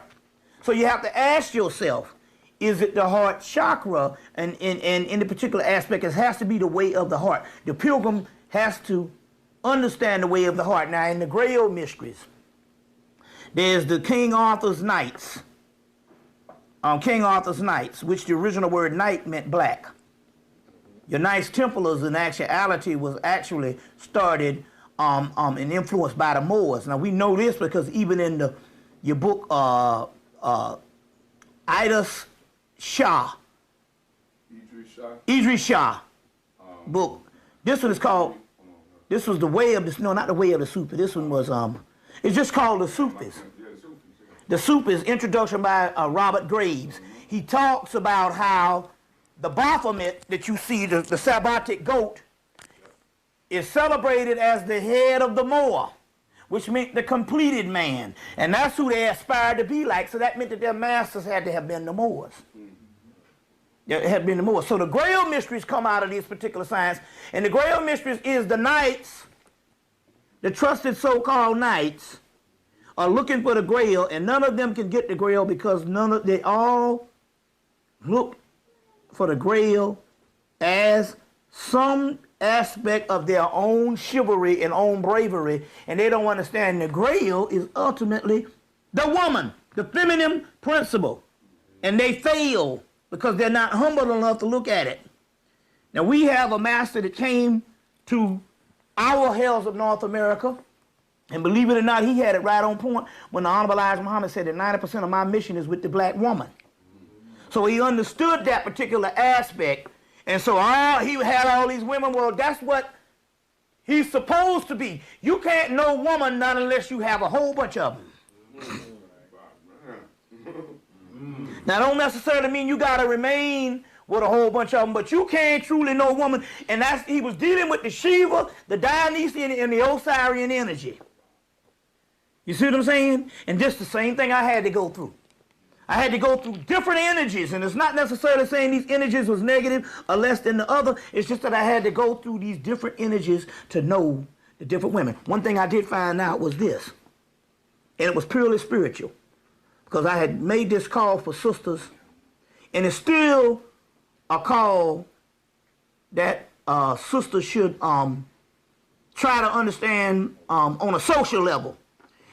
So you have to ask yourself, is it the heart chakra? And in the particular aspect, it has to be the way of the heart. The pilgrim has to understand the way of the heart. Now, in the Grail Mysteries, there's the King Arthur's Knights. King Arthur's Knights, which the original word knight meant black. Your Knights Templars in actuality was actually started and influenced by the Moors. Now, we know this because even in your book, Idris Shah book, this one is called, this was the way of the, no, not the way of the Sufi. This one was, it's just called the Sufis. The Sufis, introduction by Robert Graves. He talks about how the Baphomet that you see, the Sabbatic goat, is celebrated as the head of the Moor, which meant the completed man. And that's who they aspired to be like. So that meant that their masters had to have been the Moors. It had been the Moors. So the Grail Mysteries come out of these particular signs. And the Grail Mysteries is the knights, the trusted so-called knights, are looking for the Grail, and none of them can get the Grail because they all look for the Grail as some aspect of their own chivalry and own bravery, and they don't understand the Grail is ultimately the woman, the feminine principle, and they fail because they're not humble enough to look at it. Now, we have a master that came to our hells of North America. And believe it or not, he had it right on point when the Honorable Elijah Muhammad said that 90% of my mission is with the black woman. So he understood that particular aspect. And so he had all these women. Well, that's what he's supposed to be. You can't know woman not unless you have a whole bunch of them. Now, don't necessarily mean you got to remain with a whole bunch of them, but you can't truly know woman. And he was dealing with the Shiva, the Dionysian, and the Osirian energy. You see what I'm saying? And just the same thing I had to go through. I had to go through different energies, and it's not necessarily saying these energies was negative or less than the other. It's just that I had to go through these different energies to know the different women. One thing I did find out was this, and it was purely spiritual, because I had made this call for sisters, and it's still a call that sisters should try to understand on a social level.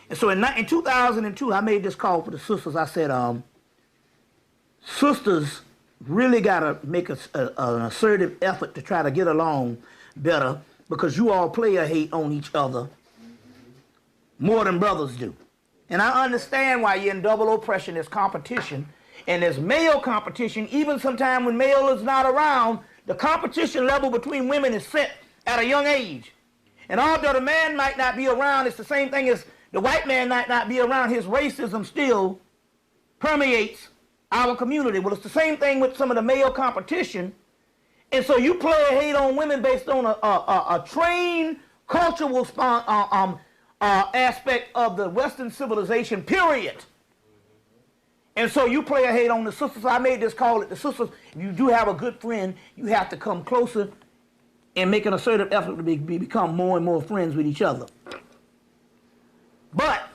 And so in 2002, I made this call for the sisters. I said, sisters really got to make an assertive effort to try to get along better, because you all player hate on each other more than brothers do. And I understand why you're in double oppression. There's competition, and there's male competition. Even sometimes when male is not around, the competition level between women is set at a young age. And although the man might not be around, it's the same thing as the white man might not be around, his racism still permeates our community. Well, it's the same thing with some of the male competition. And so you play a hate on women based on a trained cultural aspect of the Western civilization, period. And so you play a hate on the sisters. I made this call at the sisters. If you do have a good friend, you have to come closer and make an assertive effort to become more and more friends with each other. But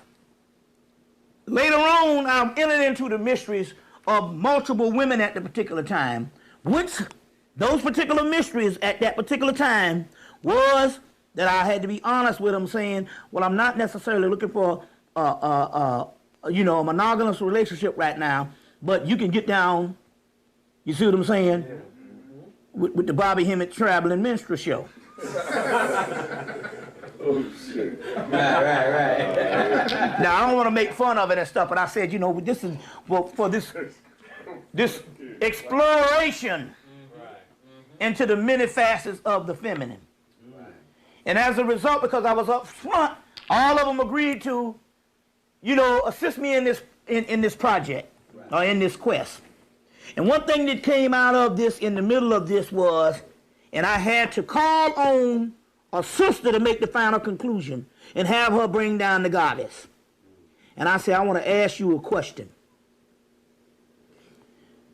later on, I'm entered into the mysteries of multiple women at the particular time, which those particular mysteries at that particular time was that I had to be honest with them, saying, well, I'm not necessarily looking for a monogamous relationship right now, but you can get down, you see what I'm saying, with the Bobby Hemmitt Traveling Minstrel Show. Oh, shit. Right. Now, I don't want to make fun of it and stuff, but I said, this is for this exploration into the many facets of the feminine. And as a result, because I was up front, all of them agreed to, assist me in this project, or in this quest. And one thing that came out of this, in the middle of this, was, and I had to call on a sister to make the final conclusion and have her bring down the goddess. And I said, I want to ask you a question.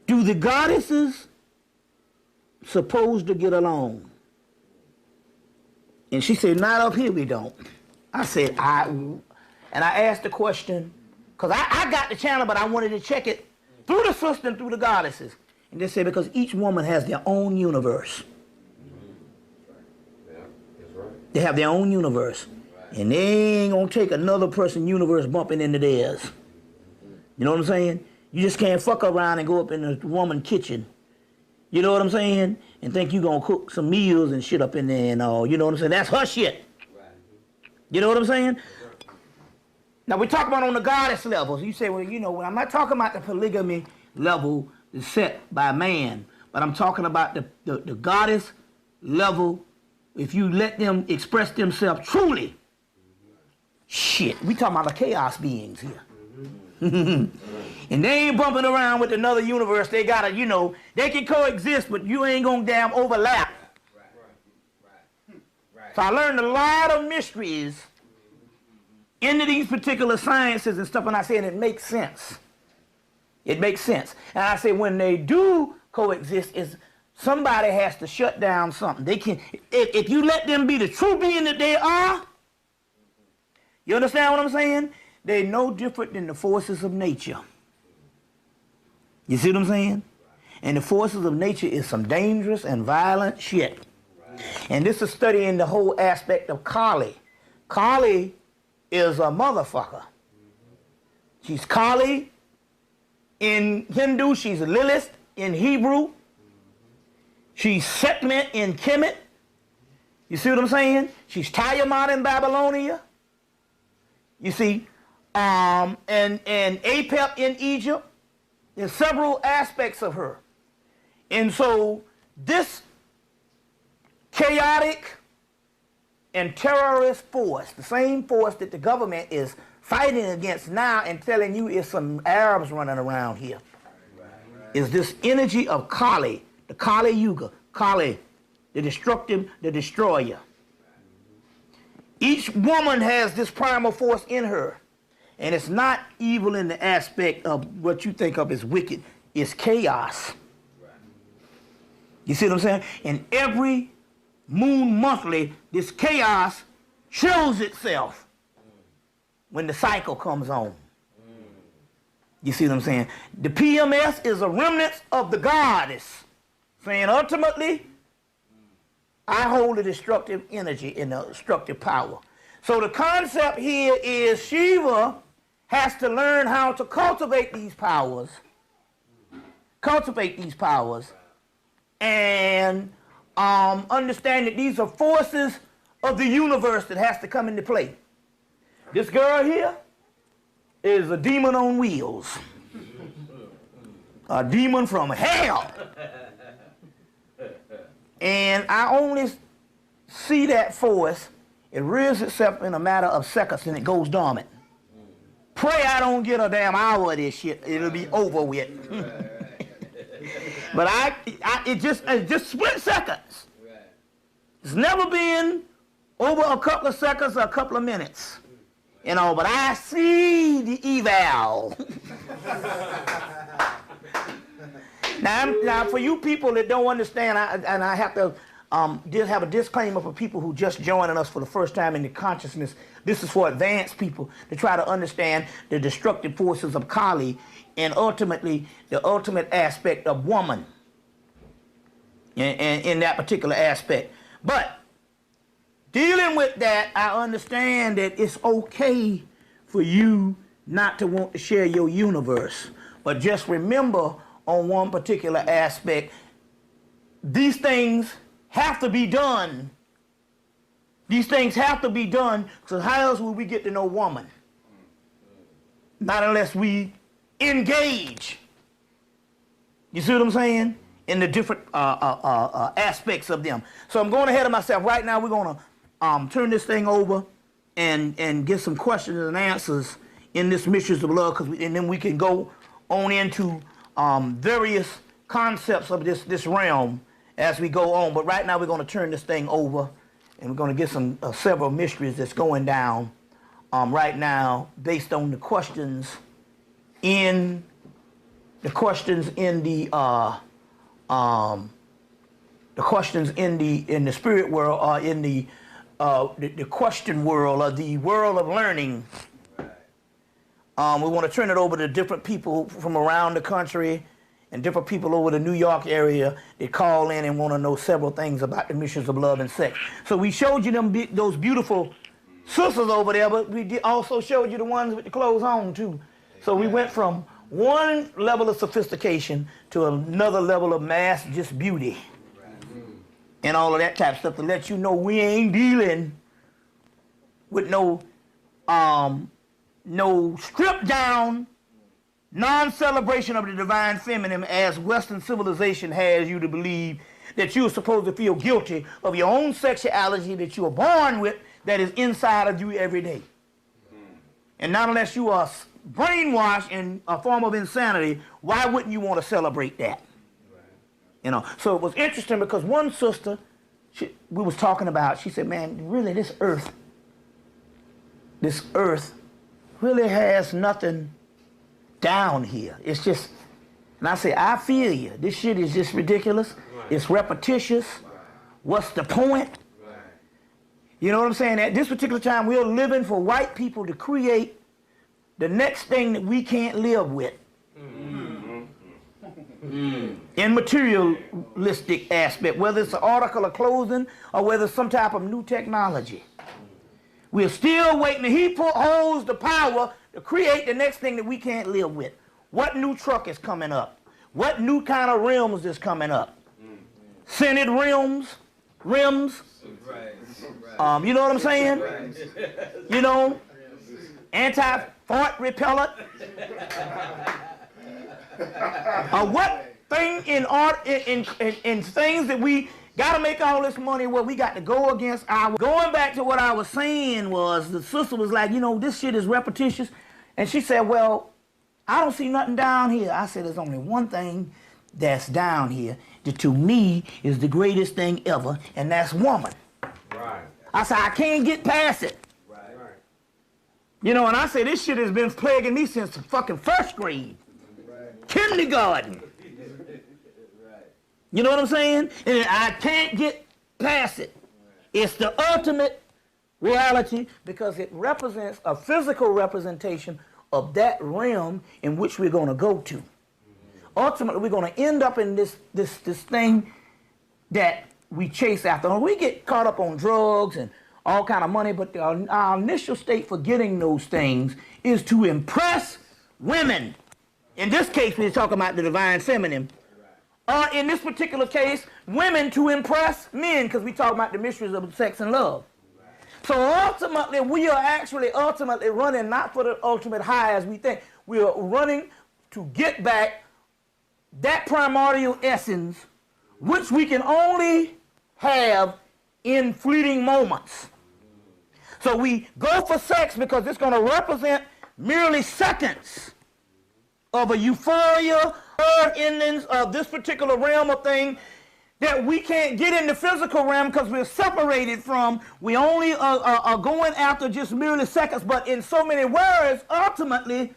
Do the goddesses supposed to get along? And she said, not up here we don't. I said, and I asked the question, because I got the channel, but I wanted to check it through the sister and through the goddesses. And they said, because each woman has their own universe. They have their own universe. And they ain't going to take another person's universe bumping into theirs. You know what I'm saying? You just can't fuck around and go up in the woman's kitchen. You know what I'm saying? And think you're going to cook some meals and shit up in there and all. You know what I'm saying? That's her shit. You know what I'm saying? Now, we talk about on the goddess levels. You say, well, I'm not talking about the polygamy level that's set by man, but I'm talking about the goddess level. If you let them express themselves truly, shit, we talking about the chaos beings here. And they ain't bumping around with another universe. They gotta, they can coexist, but you ain't gonna damn overlap. So I learned a lot of mysteries into these particular sciences and stuff, and I said it makes sense. It makes sense. And I say when they do coexist, somebody has to shut down something. They can, if you let them be the true being that they are, you understand what I'm saying? They're no different than the forces of nature. You see what I'm saying? And the forces of nature is some dangerous and violent shit. And this is studying the whole aspect of Kali. Kali is a motherfucker. She's Kali in Hindu, she's Lilith in Hebrew. She's Sekhmet in Kemet. You see what I'm saying? She's Tiamat in Babylonia. You see, and Apep in Egypt. There's several aspects of her. And so this chaotic and terrorist force, the same force that the government is fighting against now and telling you is some Arabs running around here, is this energy of Kali, the Kali Yuga, Kali, the destructive, the destroyer. Each woman has this primal force in her, and it's not evil in the aspect of what you think of as wicked. It's chaos. You see what I'm saying? And every moon monthly, this chaos shows itself when the cycle comes on. You see what I'm saying? The PMS is a remnant of the goddess, saying ultimately, I hold the destructive energy and the destructive power. So the concept here is Shiva has to learn how to cultivate these powers, and understand that these are forces of the universe that has to come into play. This girl here is a demon on wheels, a demon from hell. And I only see that force, it rears itself in a matter of seconds and it goes dormant. Pray I don't get a damn hour of this shit, it'll be over with. But it's just split seconds. It's never been over a couple of seconds or a couple of minutes. You know, but I see the eval. Now, for you people that don't understand, I have to just have a disclaimer for people who just joining us for the first time in the consciousness. This is for advanced people to try to understand the destructive forces of Kali and ultimately the ultimate aspect of woman in that particular aspect. But dealing with that, I understand that it's okay for you not to want to share your universe. But just remember on one particular aspect, these things have to be done. These things have to be done, because how else will we get to know woman? Not unless we engage. You see what I'm saying? In the different aspects of them. So I'm going ahead of myself. Right now we're going to turn this thing over and get some questions and answers in this Mysteries of Love, and then we can go on into various concepts of this realm as we go on. But right now we're going to turn this thing over, and we're going to get some several mysteries that's going down right now based on the questions in the spirit world, or in the question world, or the world of learning. We want to turn it over to different people from around the country and different people over the New York area that call in and want to know several things about the Mysteries of Love and Sex. So we showed you those beautiful sisters over there, but we also showed you the ones with the clothes on too. So we went from one level of sophistication to another level of mass just beauty and all of that type of stuff to let you know we ain't dealing with no stripped down non-celebration of the divine feminine as Western civilization has you to believe that you're supposed to feel guilty of your own sexuality that you were born with that is inside of you every day. And not unless you are brainwashed in a form of insanity, why wouldn't you want to celebrate that? You know, so it was interesting because one sister we was talking about, she said, man, really this earth really has nothing down here. It's just, and I say, I feel you. This shit is just ridiculous. It's repetitious. What's the point? You know what I'm saying? At this particular time, we're living for white people to create the next thing that we can't live with. In materialistic aspect, whether it's an article of clothing or whether it's some type of new technology. We're still waiting. He holds the power to create the next thing that we can't live with. What new truck is coming up? What new kind of rims is coming up? Scented rims, rims. You know what I'm saying? You know, anti-fart repellent. What thing in art, in things that we got to make all this money where we got to go against our... Going back to what I was saying was, the sister was like, you know, this shit is repetitious. And she said, well, I don't see nothing down here. I said, there's only one thing that's down here that to me is the greatest thing ever, and that's woman. Right. I said, I can't get past it. Right. You know, and I say this shit has been plaguing me since the fucking first grade. Kindergarten. You know what I'm saying? And I can't get past it. It's the ultimate reality because it represents a physical representation of that realm in which we're going to go to. Ultimately, we're going to end up in this thing that we chase after. We get caught up on drugs and all kind of money, but our initial state for getting those things is to impress women. In this case, we're talking about the divine feminine. Or in this particular case, women to impress men, because we talk about the mysteries of sex and love. So ultimately, we are actually ultimately running not for the ultimate high as we think. We are running to get back that primordial essence, which we can only have in fleeting moments. So we go for sex because it's going to represent merely seconds of a euphoria, endings of this particular realm of thing that we can't get in the physical realm because we're separated from. We only are going after just merely seconds, but in so many words, ultimately,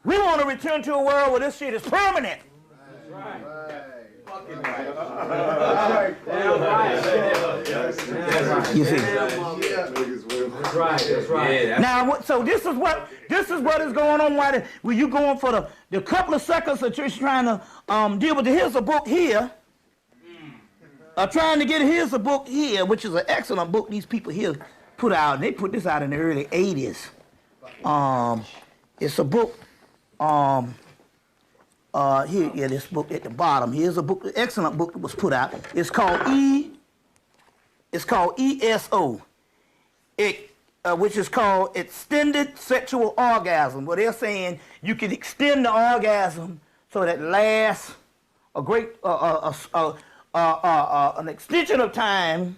we want to return to a world where this shit is permanent. Right. Fucking right. You see? That's right. That's right. Yeah, now, so this is what is going on. When you going for the couple of seconds that you're trying to deal with. Here's a book here. Here's a book here, which is an excellent book these people here put out. And they put this out in the early 80s. It's a book. Here, this book at the bottom. Here's a book, an excellent book that was put out. It's called ESO, which is called Extended Sexual Orgasm. Where they're saying you can extend the orgasm so that it lasts a great, an extension of time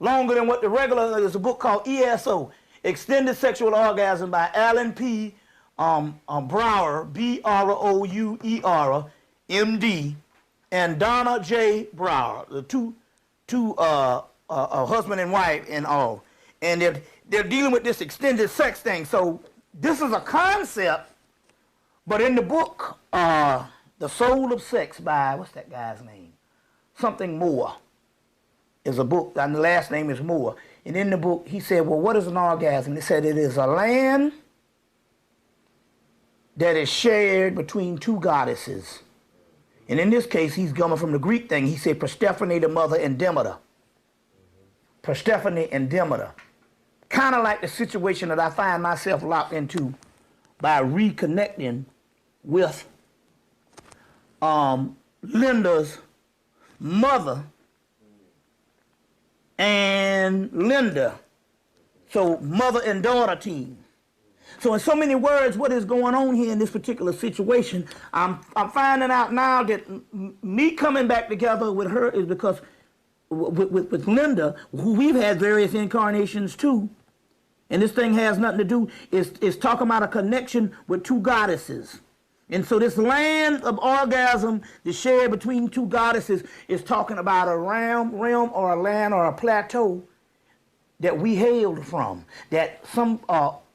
longer than what the regular. There's a book called ESO, Extended Sexual Orgasm by Alan P. Brower, B-R-O-U-E-R, M.D., and Donna J. Brower, the two husband and wife and all. And they're dealing with this extended sex thing. So this is a concept, but in the book, The Soul of Sex by, what's that guy's name? Something Moore is a book, and the last name is Moore. And in the book, he said, well, what is an orgasm? He said it is a land that is shared between two goddesses. And in this case, he's coming from the Greek thing. He said Persephone, the mother, and Demeter. Persephone and Demeter. Kind of like the situation that I find myself locked into by reconnecting with Linda's mother and Linda. So mother and daughter team. So in so many words, what is going on here in this particular situation, I'm finding out now that me coming back together with her is because with Linda, who we've had various incarnations too, and this thing has nothing to do, is talking about a connection with two goddesses. And so this land of orgasm that's shared between two goddesses is talking about a realm or a land or a plateau that we hailed from, that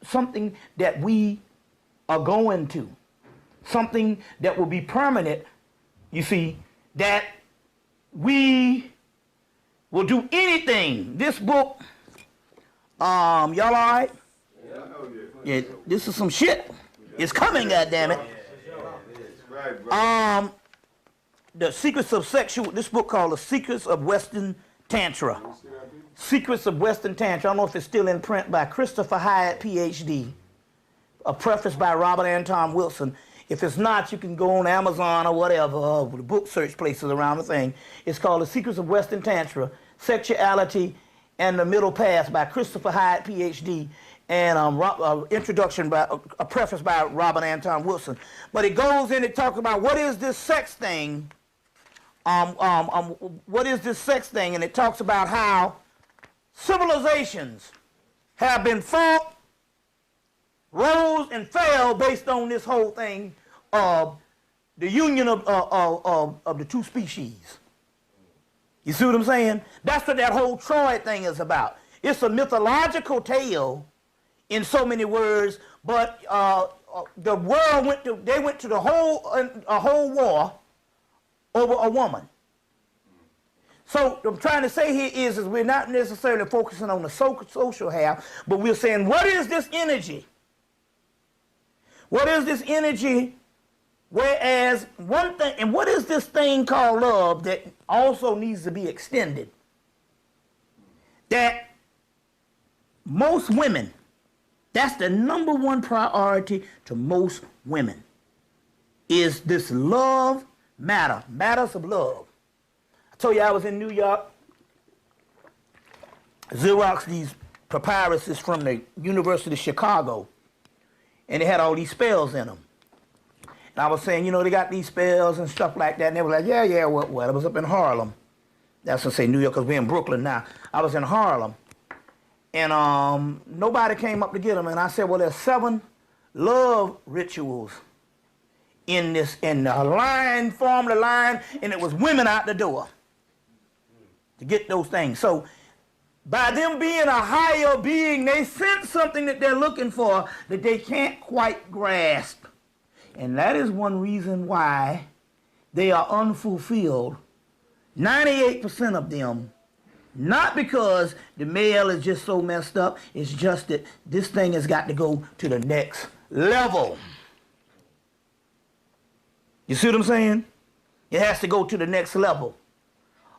something that we are going to, something that will be permanent, you see, that we will do anything. This book, y'all all right? Yeah, this is some shit. It's coming, goddammit. The Secrets of Sexual, this book called The Secrets of Western Tantra. Secrets of Western Tantra. I don't know if it's still in print, by Christopher Hyatt, Ph.D. A preface by Robert Anton Wilson. If it's not, you can go on Amazon or whatever, the book search places around the thing. It's called The Secrets of Western Tantra. Sexuality and the Middle Path by Christopher Hyde, PhD, and introduction by a preface by Robert Anton Wilson. But it goes in, it talks about what is this sex thing, what is this sex thing, and it talks about how civilizations have been fought, rose, and fell based on this whole thing of the union of the two species. You see what I'm saying? That's what that whole Troy thing is about. It's a mythological tale in so many words, but the world went to the whole war over a woman. So what I'm trying to say here is we're not necessarily focusing on the social half, but we're saying, what is this energy? What is this energy? Whereas one thing, and what is this thing called love that also needs to be extended? That most women, that's the number one priority to most women, is this love matters of love. I told you I was in New York, Xerox these papyruses from the University of Chicago, and they had all these spells in them. And I was saying, you know, they got these spells and stuff like that, and they were like, yeah, well, I was up in Harlem. That's to say New York, because we're in Brooklyn now. I was in Harlem, and nobody came up to get them, and I said, well, there's 7 love rituals in this, and the line formed a line, and it was women out the door to get those things. So by them being a higher being, they sense something that they're looking for that they can't quite grasp. And that is one reason why they are unfulfilled. 98% of them, not because the male is just so messed up, it's just that this thing has got to go to the next level. You see what I'm saying? It has to go to the next level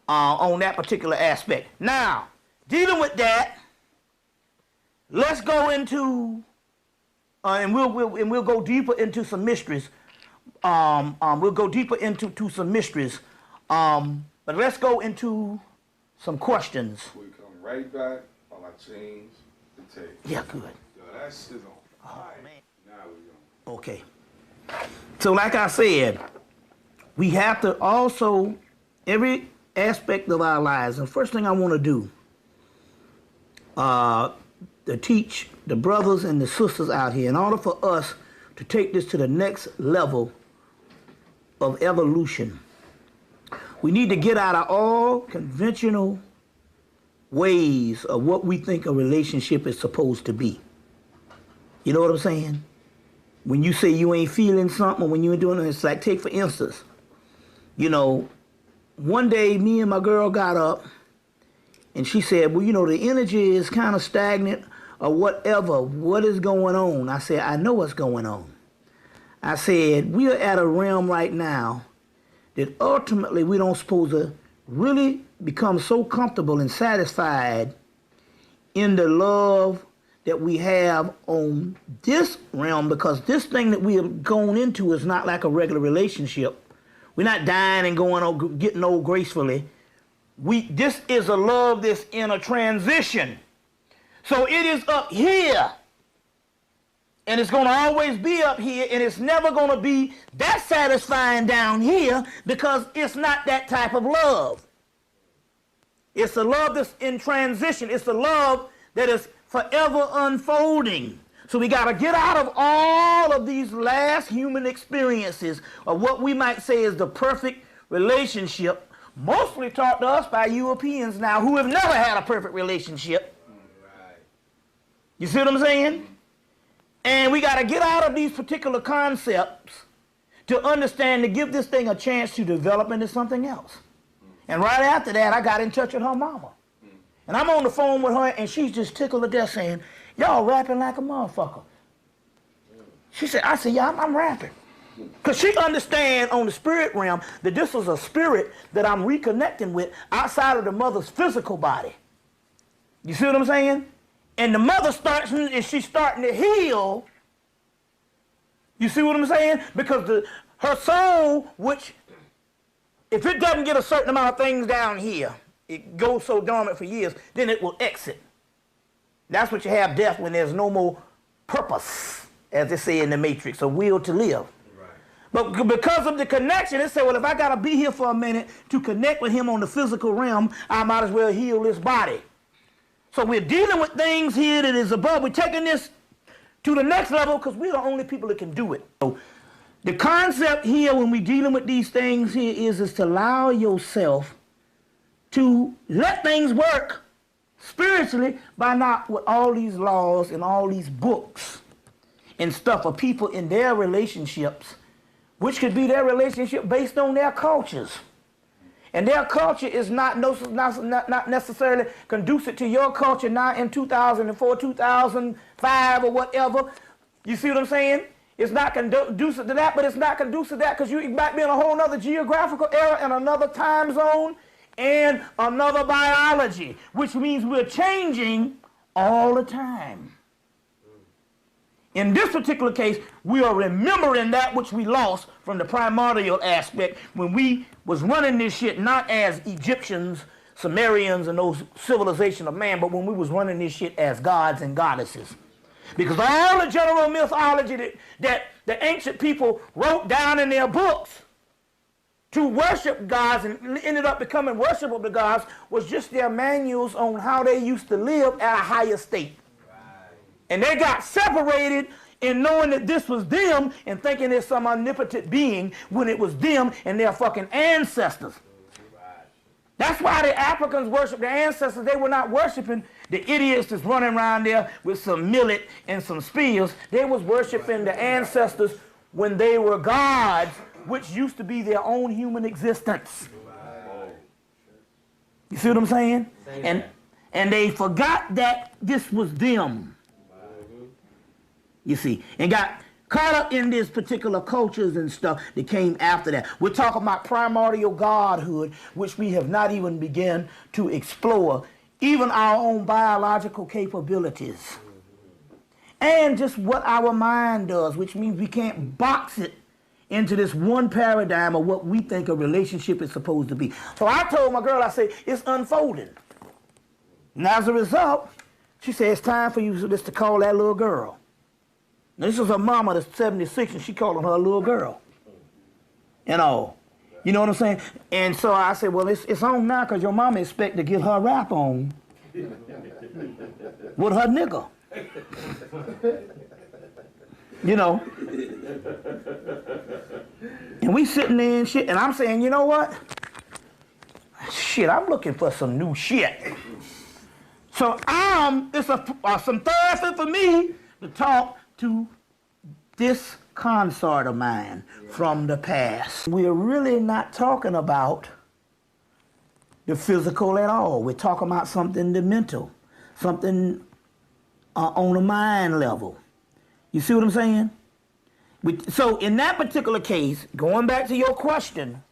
on that particular aspect. Now, dealing with that, let's go into, and we'll go deeper into some mysteries. We'll go deeper into some mysteries. But let's go into some questions. We come right back while I change the tape. Yeah, good. Yo, that shit's on fire. Man. Now we go. Okay. So like I said, we have to also, every aspect of our lives, and first thing I want to do, to teach the brothers and the sisters out here, in order for us to take this to the next level of evolution, we need to get out of all conventional ways of what we think a relationship is supposed to be. You know what I'm saying? When you say you ain't feeling something, or when you ain't doing it, it's like, take for instance, you know, one day me and my girl got up and she said, well, you know, the energy is kind of stagnant or whatever. What is going on? I said, I know what's going on. I said, we are at a realm right now that ultimately we don't supposed to really become so comfortable and satisfied in the love that we have on this realm, because this thing that we have gone into is not like a regular relationship. We're not dying and getting old gracefully. This is a love that's in a transition. So it is up here, and it's going to always be up here, and it's never going to be that satisfying down here, because it's not that type of love. It's a love that's in transition. It's a love that is forever unfolding. So we got to get out of all of these last human experiences of what we might say is the perfect relationship, mostly taught to us by Europeans now who have never had a perfect relationship. You see what I'm saying? And we got to get out of these particular concepts to understand, to give this thing a chance to develop into something else. And right after that, I got in touch with her mama. And I'm on the phone with her, and she's just tickled to death saying, y'all rapping like a motherfucker. She said, I said, yeah, I'm rapping. Because she understands on the spirit realm that this is a spirit that I'm reconnecting with outside of the mother's physical body. You see what I'm saying? And the mother starts, and she's starting to heal. You see what I'm saying? Because her soul, which, if it doesn't get a certain amount of things down here, It goes so dormant for years, then it will exit. That's what you have death when there's no more purpose, as they say in the Matrix, a will to live. But because of the connection, they say, well, if I got to be here for a minute to connect with him on the physical realm, I might as well heal this body. So we're dealing with things here that is above. We're taking this to the next level because we're the only people that can do it. So the concept here when we're dealing with these things here is to allow yourself to let things work spiritually by not with all these laws and all these books and stuff of people in their relationships, which could be their relationship based on their cultures. And their culture is not necessarily conducive to your culture now in 2004, 2005 or whatever. You see what I'm saying? It's not conducive to that, but it's not conducive to that because you might be in a whole other geographical era and another time zone and another biology, which means we're changing all the time. In this particular case, we are remembering that which we lost from the primordial aspect when we was running this shit not as Egyptians, Sumerians, and those civilization of man, but when we was running this shit as gods and goddesses. Because all the general mythology that the ancient people wrote down in their books to worship gods and ended up becoming worshipable gods was just their manuals on how they used to live at a higher state. And they got separated in knowing that this was them and thinking it's some omnipotent being when it was them and their fucking ancestors. That's why the Africans worship their ancestors. They were not worshiping the idiots that's running around there with some millet and some spears. They was worshiping the ancestors when they were gods, which used to be their own human existence. You see what I'm saying? And they forgot that this was them. You see, and got caught up in this particular cultures and stuff that came after that. We're talking about primordial godhood, which we have not even begun to explore, even our own biological capabilities. And just what our mind does, which means we can't box it into this one paradigm of what we think a relationship is supposed to be. So I told my girl, I said, it's unfolding. And as a result, she said, it's time for you just to call that little girl. This is her mama that's 76 and she calling her a little girl. You know what I'm saying? And so I said, well, it's on now because your mama expect to get her rap on with her nigga. You know. And we sitting there and shit, and I'm saying, you know what? Shit, I'm looking for some new shit. So it's some therapy for me to talk to this consort of mine from the past. We're really not talking about the physical at all. We're talking about something the mental, something on a mind level. You see what I'm saying? So in that particular case, going back to your question,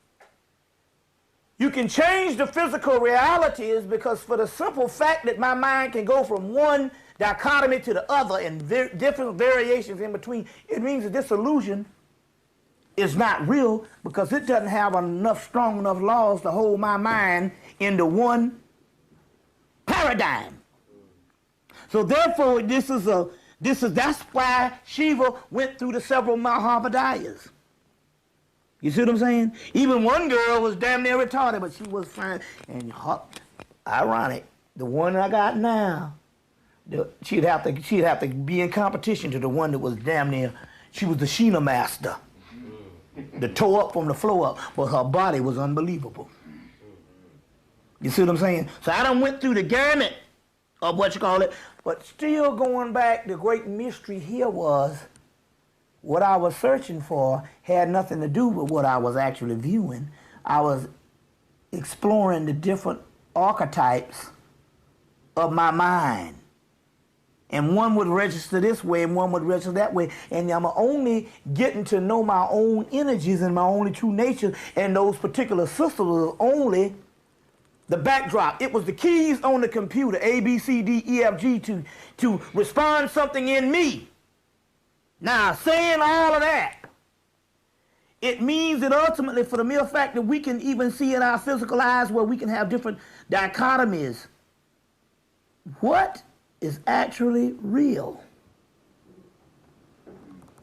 you can change the physical realities because for the simple fact that my mind can go from one dichotomy to the other and different variations in between, it means that this illusion is not real because it doesn't have strong enough laws to hold my mind into one paradigm. So therefore, that's why Shiva went through the several Mahabodhiyas. You see what I'm saying? Even one girl was damn near retarded, but she was fine. And ironic, the one I got now, she'd have to be in competition to the one that was damn near. She was the Sheena master, the toe up from the floor up, but her body was unbelievable. You see what I'm saying? So I done went through the gamut of what you call it, but still going back, the great mystery here was what I was searching for had nothing to do with what I was actually viewing. I was exploring the different archetypes of my mind. And one would register this way and one would register that way. And I'm only getting to know my own energies and my only true nature. And those particular systems were only the backdrop. It was the keys on the computer, A, B, C, D, E, F, G, to respond something in me. Now, saying all of that, It means that ultimately, for the mere fact that we can even see in our physical eyes where we can have different dichotomies, what is actually real?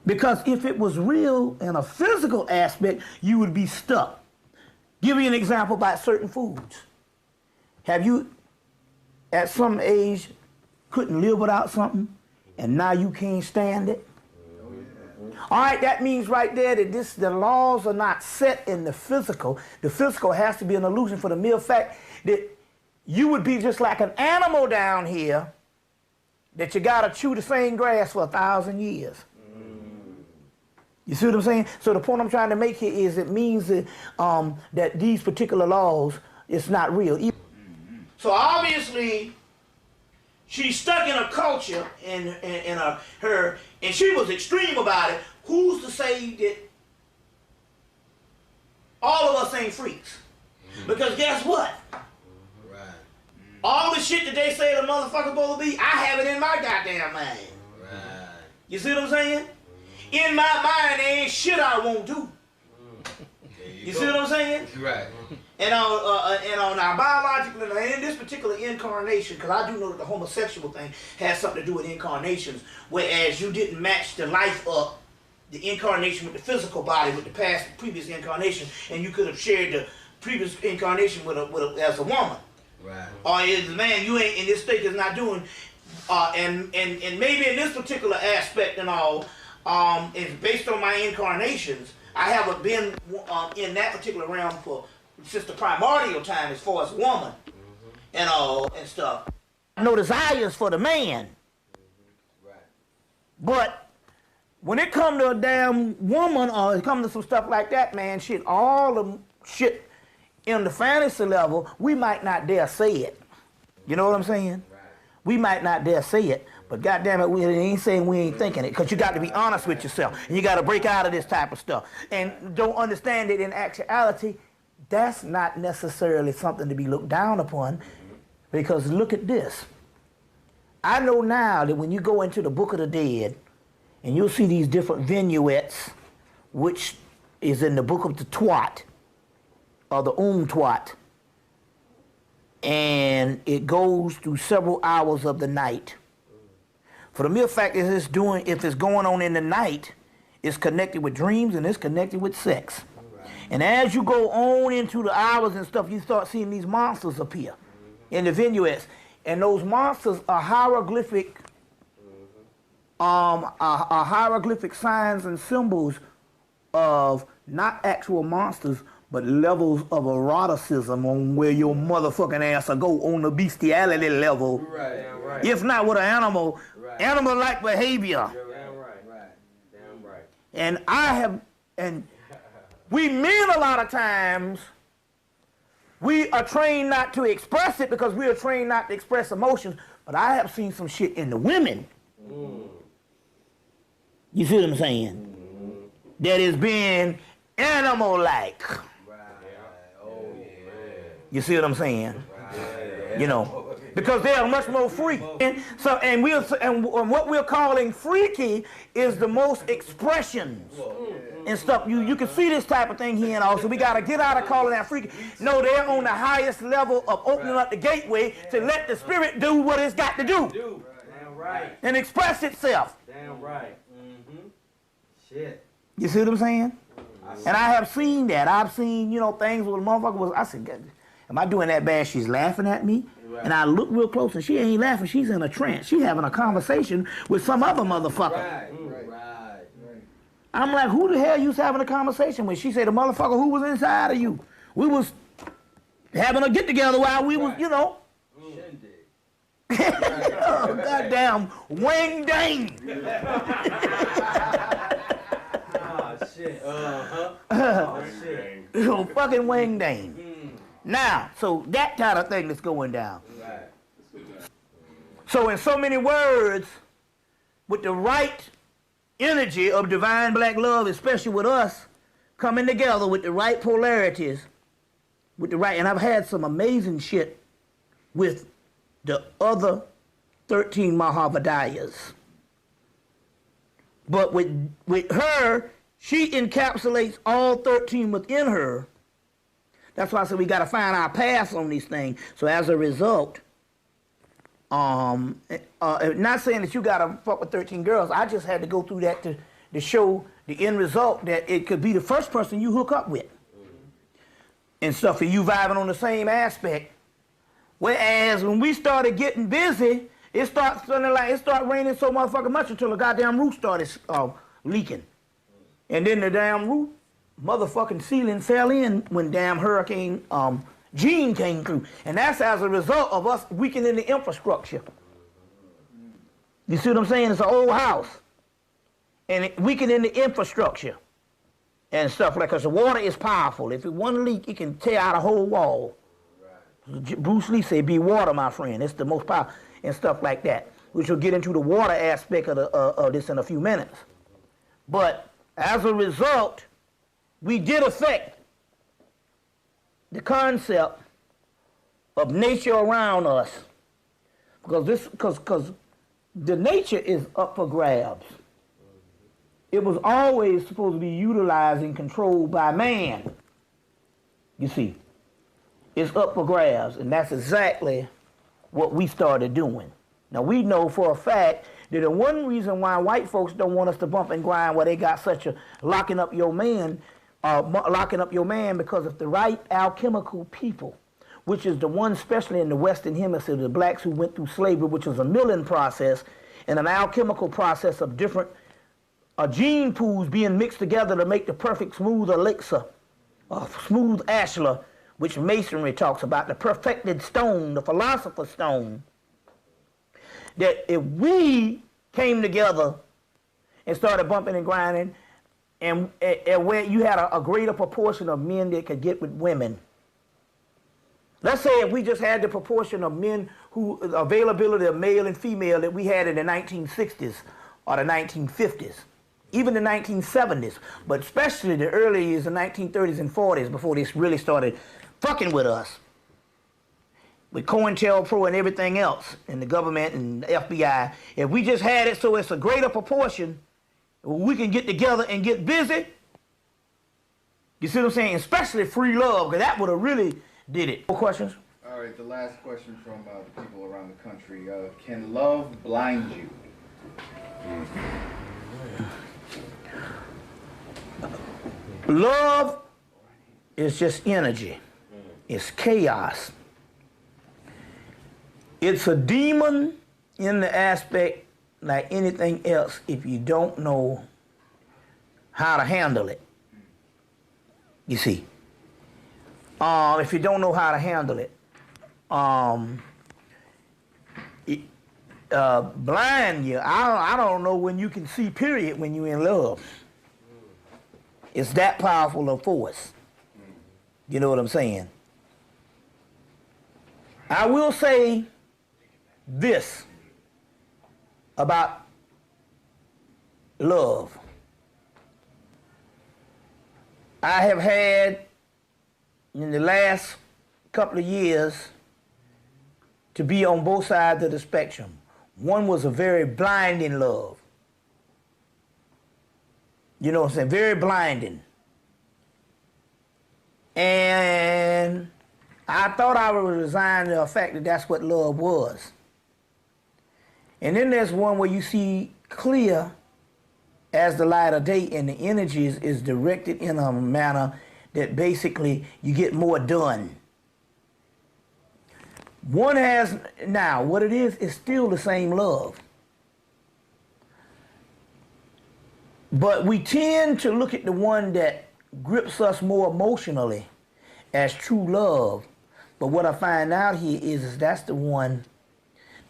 Because if it was real in a physical aspect, you would be stuck. Give you an example about certain foods. Have you, at some age, couldn't live without something, and now you can't stand it? All right, that means right there that the laws are not set in the physical. The physical has to be an illusion for the mere fact that you would be just like an animal down here that you got to chew the same grass for 1,000 years. You see what I'm saying? So the point I'm trying to make here is it means that, that these particular laws, it's not real. So obviously, she's stuck in a culture and she was extreme about it. Who's to say that all of us ain't freaks? Because guess what? Right. All the shit that they say the motherfucker supposed to be, I have it in my goddamn mind. Right. You see what I'm saying? In my mind, there ain't shit I won't do. You see what I'm saying? Right. And on our biological, and in this particular incarnation, because I do know that the homosexual thing has something to do with incarnations, whereas you didn't match the life up, the incarnation with the physical body, with the previous incarnation, and you could have shared the previous incarnation as a woman. Right. Or as a man, you ain't in this state is not doing, and maybe in this particular aspect and all, it's based on my incarnations. I haven't been in that particular realm since the primordial time as far as woman and all and stuff. No desires for the man. Right. But when it comes to a damn woman or it comes to some stuff like that, man, shit, all the shit in the fantasy level, we might not dare say it. You know what I'm saying? Right. We might not dare say it, but goddamn it, we ain't saying we ain't thinking it, because you got to be honest with yourself, and you got to break out of this type of stuff, and don't understand that in actuality, that's not necessarily something to be looked down upon, because look at this. I know now that when you go into the Book of the Dead, and you'll see these different vignettes, which is in the Book of the Twat, or the Twat, and it goes through several hours of the night. For the mere fact that if it's going on in the night, it's connected with dreams and it's connected with sex. And as you go on into the hours and stuff, you start seeing these monsters appear in the vignettes. And those monsters are hieroglyphic, are hieroglyphic signs and symbols of not actual monsters, but levels of eroticism on where your motherfucking ass will go on the bestiality level. Right. Damn right. If not with an animal, Right. animal-like behavior. Damn right. Right. Damn right. And we men a lot of times, we are trained not to express it because we are trained not to express emotions, but I have seen some shit in the women. You see what I'm saying? That is being animal-like. Oh, yeah. You see what I'm saying? You know, because they are much more free. And what we're calling freaky is the most expressions and stuff. You can see this type of thing here and all. So we got to get out of calling that freaky. No, they're on the highest level of opening up the gateway to let the spirit do what it's got to do. Damn right. And express itself. Damn right. Shit. You see what I'm saying? And I have seen that. I've seen, things where the motherfucker was, I said, am I doing that bad? She's laughing at me. Right. And I look real close and she ain't laughing. She's in a trance. She's having a conversation with some other motherfucker. Right. I'm like, who the hell you was having a conversation with? She said, the motherfucker who was inside of you. We was having a get together while we was, oh, goddamn Wang Dang. Oh, shit. Oh, shit. Fucking Wang Dang. Now, so that kind of thing that's going down. Right. So in so many words, with the right energy of divine black love, especially with us, coming together with the right polarities, and I've had some amazing shit with the other 13 Mahavadayas. But with her, she encapsulates all 13 within her. That's why I said we got to find our paths on these things. So as a result, not saying that you got to fuck with 13 girls. I just had to go through that to show the end result that it could be the first person you hook up with. And stuff, and you vibing on the same aspect. Whereas when we started getting busy, it started raining so motherfucking much until the goddamn roof started leaking. And then the damn roof motherfucking ceiling fell in when damn Hurricane Gene came through. And that's as a result of us weakening the infrastructure. You see what I'm saying? It's an old house. And weakening the infrastructure and stuff like, because the water is powerful. If it one leak, it can tear out a whole wall. Right. Bruce Lee said, be water, my friend. It's the most powerful, and stuff like that, which will get into the water aspect of this in a few minutes. But as a result, we did affect the concept of nature around us, because the nature is up for grabs. It was always supposed to be utilized and controlled by man. You see, it's up for grabs, and that's exactly what we started doing. Now we know for a fact that the one reason why white folks don't want us to bump and grind, where they got such a locking up your man, because if the right alchemical people, which is the one especially in the Western Hemisphere, the blacks who went through slavery, which was a milling process and an alchemical process of different gene pools being mixed together to make the perfect smooth elixir, smooth ashlar, which masonry talks about, the perfected stone, the philosopher's stone. That if we came together and started bumping and grinding, and where you had a greater proportion of men that could get with women. Let's say if we just had the proportion of men who, availability of male and female that we had in the 1960s or the 1950s. Even the 1970s, but especially the early years, the 1930s and 40s, before this really started fucking with us, with COINTELPRO and everything else, and the government and the FBI. If we just had it so it's a greater proportion, we can get together and get busy. You see what I'm saying? Especially free love, because that would have really did it. More questions? All right, the last question from the people around the country. Can love blind you? Love is just energy. It's chaos. It's a demon in the aspect like anything else if you don't know how to handle it. You see. If you don't know how to handle it. Blind you. I don't know when you can see, period, when you're in love. It's that powerful a force. You know what I'm saying? I will say this about love. I have had, in the last couple of years, to be on both sides of the spectrum. One was a very blinding love. You know what I'm saying? Very blinding. And I thought I would resign to the fact that that's what love was. And then there's one where you see clear as the light of day, and the energy is directed in a manner that basically you get more done. One has, now what it is still the same love. But we tend to look at the one that grips us more emotionally as true love. But what I find out here is that's the one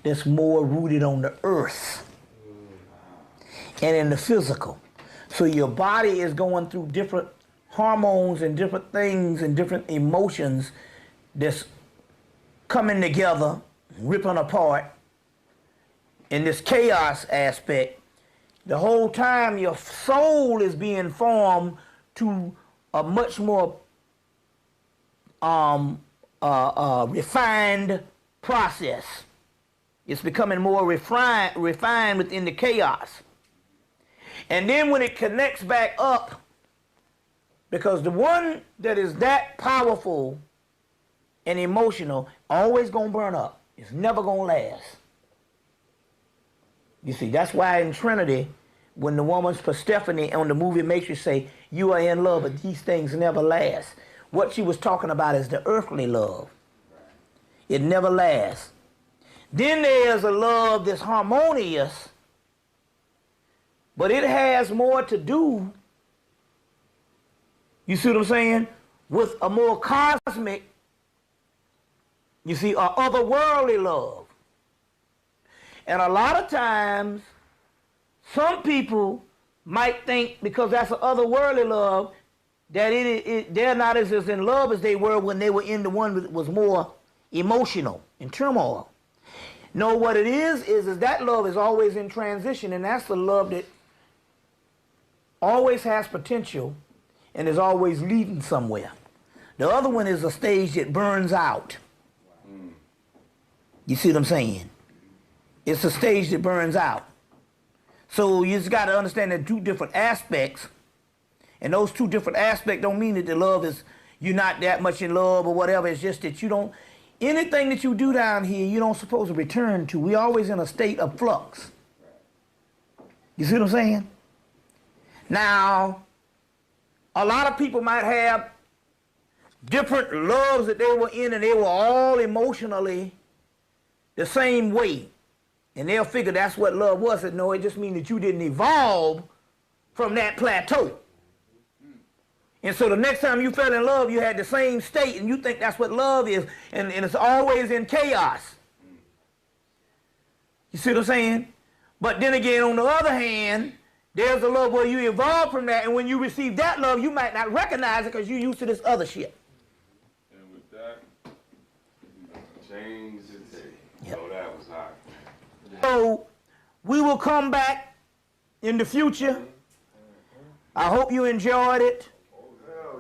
that's more rooted on the earth and in the physical. So your body is going through different hormones and different things and different emotions that's coming together, ripping apart in this chaos aspect. The whole time your soul is being formed to a much more refined process. It's becoming more refined within the chaos. And then when it connects back up, because the one that is that powerful and emotional always gonna burn up. It's never gonna last. You see, that's why in Trinity, when the woman's Persephone on the movie Matrix say, you are in love, but these things never last. What she was talking about is the earthly love. It never lasts. Then there's a love that's harmonious, but it has more to do, you see what I'm saying, with a more cosmic, you see, or otherworldly love. And a lot of times, some people might think because that's an otherworldly love, that they're not as in love as they were when they were in the one that was more emotional and turmoil. No, what it is that love is always in transition, and that's the love that always has potential and is always leading somewhere. The other one is a stage that burns out. You see what I'm saying? It's a stage that burns out. So you just got to understand that two different aspects, and those two different aspects don't mean that the love is, you're not that much in love or whatever. It's just that you don't, anything that you do down here, you don't supposed to return to. We're always in a state of flux. You see what I'm saying? Now, a lot of people might have different loves that they were in, and they were all emotionally the same way. And they'll figure that's what love was. And no, it just means that you didn't evolve from that plateau. And so the next time you fell in love, you had the same state, and you think that's what love is, and it's always in chaos. You see what I'm saying? But then again, on the other hand, there's a love where you evolve from that, and when you receive that love, you might not recognize it because you're used to this other shit. And with that, change the day. Yep. So that was hot. So we will come back in the future. I hope you enjoyed it.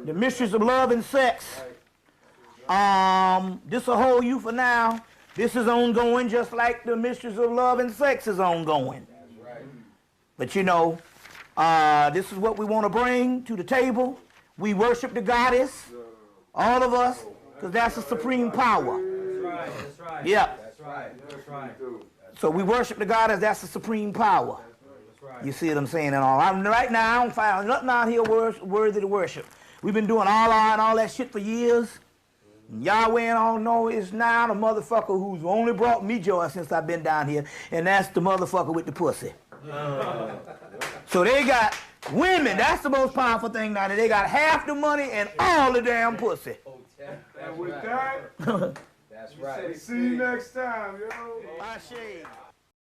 The Mysteries of Love and Sex. This will hold you for now. This is ongoing just like the Mysteries of Love and Sex is ongoing. But you know, this is what we want to bring to the table. We worship the goddess, all of us, because that's the supreme power. That's right, that's right. Yeah. That's right, that's right. So we worship the goddess, that's the supreme power. That's right. You see what I'm saying and all. Right now, I don't find nothing out here worthy to worship. We've been doing Allah and all that shit for years. Yahweh and all know is now the motherfucker who's only brought me joy since I've been down here, and that's the motherfucker with the pussy. So they got women, that's the most powerful thing down there. They got half the money and all the damn pussy. And with that, That's right. see you next time, yo. I shade.